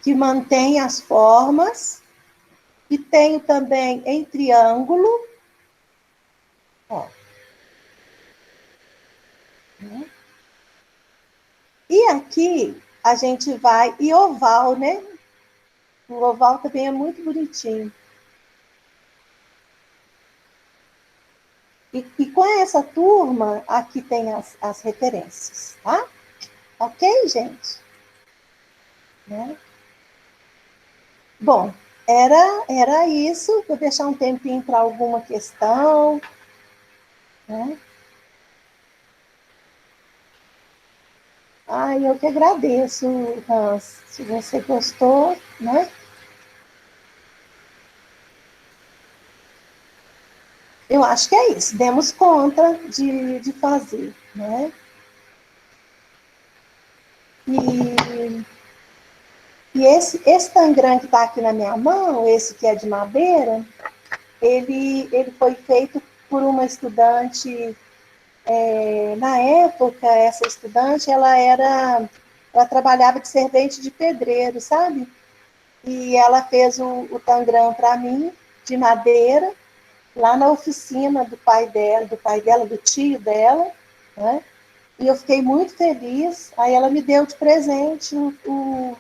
Que mantém as formas, e tenho também em triângulo, ó. E aqui a gente vai, e oval, né? O oval também é muito bonitinho. E com essa turma, aqui tem as referências, tá? Ok, gente? Né? Bom, era isso. Vou deixar um tempinho para alguma questão. Né? Ai, eu que agradeço, Hans, se você gostou, né? Eu acho que é isso. Demos conta de fazer, né? E esse tangram que está aqui na minha mão, esse que é de madeira, ele foi feito por uma estudante. Na época, essa estudante, ela trabalhava de servente de pedreiro, sabe? E ela fez o tangram para mim, de madeira, lá na oficina do pai dela, do tio dela, né? E eu fiquei muito feliz. Aí ela me deu de presente o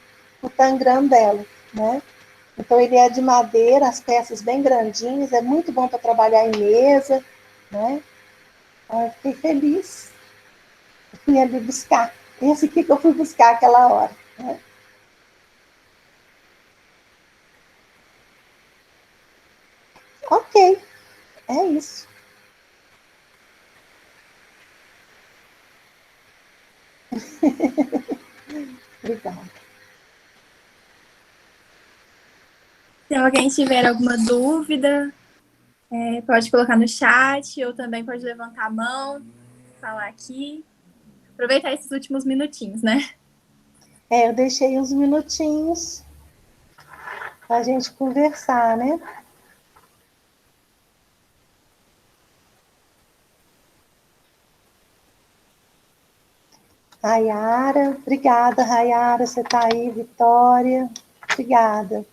tangram dela, né? Então ele é de madeira, as peças bem grandinhas, é muito bom para trabalhar em mesa, né? Então, eu fiquei feliz. Eu fui ali buscar. Esse aqui que eu fui buscar aquela hora, né? Ok, é isso. Obrigada.
Se alguém tiver alguma dúvida, pode colocar no chat, ou também pode levantar a mão, falar aqui. Aproveitar esses últimos minutinhos, né?
Eu deixei uns minutinhos para a gente conversar, né? Rayara, obrigada, Rayara, você está aí, Vitória, obrigada.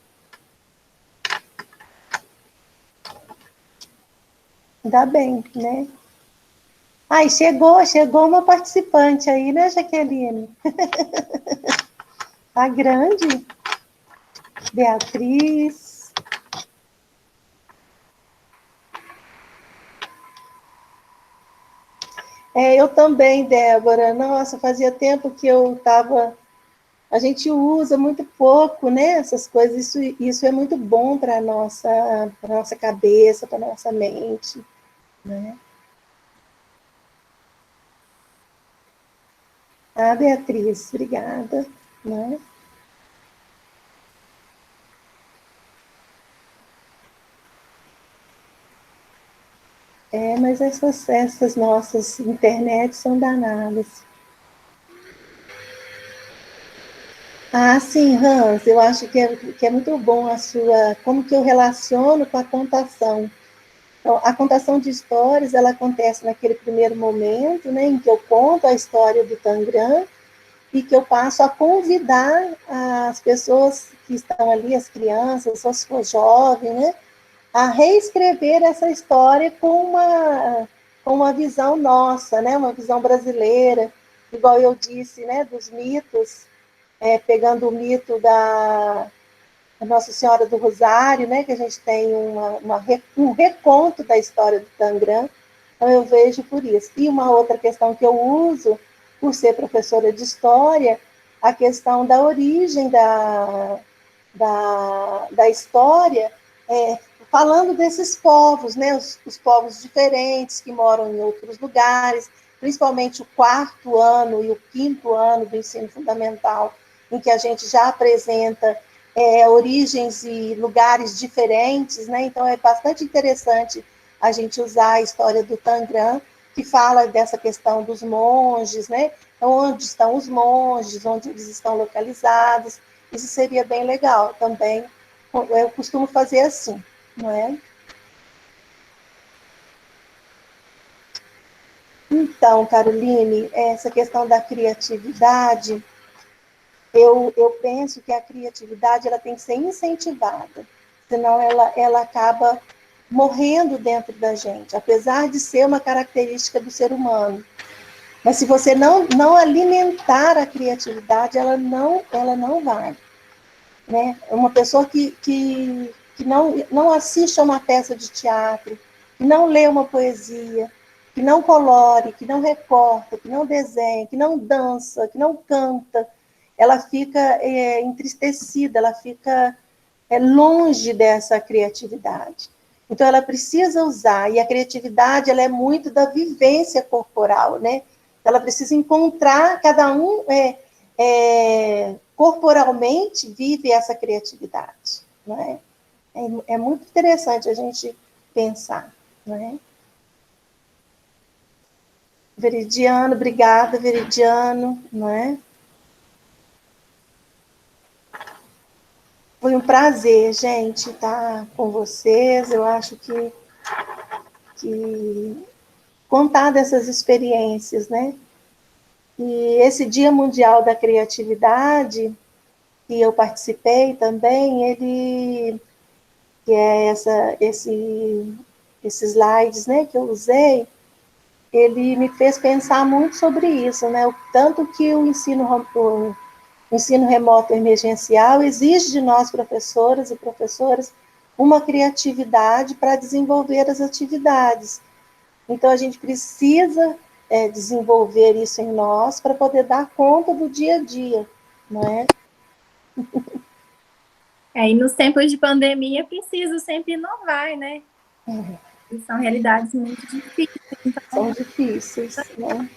Ainda bem, né? Ai, chegou uma participante aí, né, Jaqueline? A grande, Beatriz. Eu também, Débora. Nossa, fazia tempo que eu estava. A gente usa muito pouco, né? Essas coisas. Isso é muito bom para a nossa cabeça, para a nossa mente, né? Ah, Beatriz, obrigada, né? Mas essas nossas internets são danadas. Ah, sim, Hans, eu acho que é muito bom como que eu relaciono com a contação. Então, a contação de histórias, ela acontece naquele primeiro momento, né, em que eu conto a história do Tangram e que eu passo a convidar as pessoas que estão ali, as crianças, os jovens, né, a reescrever essa história com uma visão nossa, né, uma visão brasileira, igual eu disse, né, dos mitos, pegando o mito da Nossa Senhora do Rosário, né, que a gente tem um reconto da história do Tangram, então eu vejo por isso. E uma outra questão que eu uso, por ser professora de história, a questão da origem da história, falando desses povos, né, os povos diferentes que moram em outros lugares, principalmente o 4º ano e o 5º ano do ensino fundamental, em que a gente já apresenta origens e lugares diferentes, né? Então é bastante interessante a gente usar a história do Tangram, que fala dessa questão dos monges, né? Então, onde estão os monges, onde eles estão localizados, isso seria bem legal também. Eu costumo fazer assim, não é? Então, Caroline, essa questão da criatividade, eu penso que a criatividade ela tem que ser incentivada, senão ela acaba morrendo dentro da gente, apesar de ser uma característica do ser humano. Mas se você não alimentar a criatividade, ela não vai. Né? Uma pessoa que não assiste a uma peça de teatro, que não lê uma poesia, que não colore, que não recorta, que não desenha, que não dança, que não canta, ela fica entristecida, ela fica longe dessa criatividade. Então, ela precisa usar, e a criatividade ela é muito da vivência corporal, né? Ela precisa encontrar, cada um corporalmente vive essa criatividade, não é? É muito interessante a gente pensar, não é? Veridiano, obrigada, Veridiano, não é? Foi um prazer, gente, estar com vocês. Eu acho que contar dessas experiências, né? E esse Dia Mundial da Criatividade, que eu participei também, que é esses slides, né, que eu usei, ele me fez pensar muito sobre isso, né? O tanto que o ensino remoto emergencial exige de nós, professoras e professoras, uma criatividade para desenvolver as atividades. Então, a gente precisa desenvolver isso em nós para poder dar conta do dia a dia, não é?
E nos tempos de pandemia, é preciso sempre inovar, né? E são realidades muito difíceis. Então,
são difíceis, né?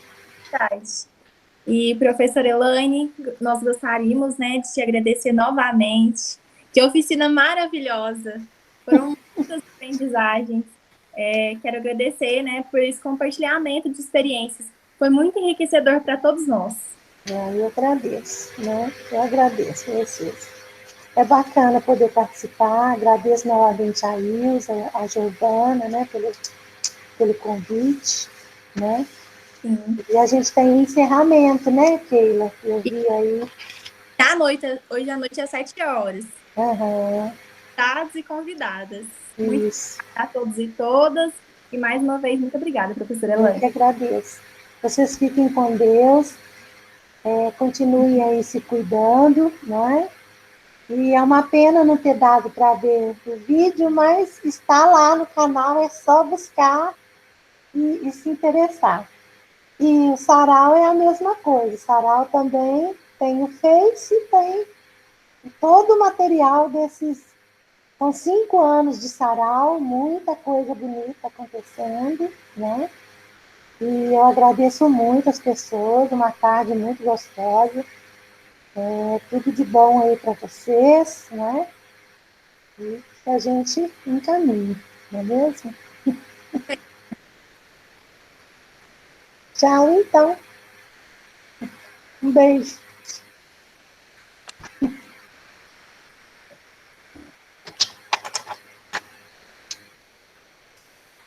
E, professora Elaine, nós gostaríamos, né, de te agradecer novamente. Que oficina maravilhosa! Foram muitas aprendizagens. Quero agradecer, né, por esse compartilhamento de experiências. Foi muito enriquecedor para todos nós.
Eu agradeço, né? Eu agradeço vocês. É bacana poder participar, agradeço novamente a Ilza, a Giovana, né, pelo convite, né? Sim. E a gente tem encerramento, né, Keila? Eu vi aí.
Hoje à noite às 7 horas. Convidados e convidadas.
Isso.
Muito a todos e todas. E mais uma vez, muito obrigada, professora Elaine.
Eu que agradeço. Vocês fiquem com Deus, continuem aí se cuidando, não é? E é uma pena não ter dado para ver o vídeo, mas está lá no canal, é só buscar e se interessar. E o Sarau é a mesma coisa. O Sarau também tem o Face, tem todo o material desses. São 5 anos de Sarau, muita coisa bonita acontecendo, né? E eu agradeço muito as pessoas, uma tarde muito gostosa. Tudo de bom aí para vocês, né? E que a gente encaminhe, não é mesmo? Tchau, então. Um beijo.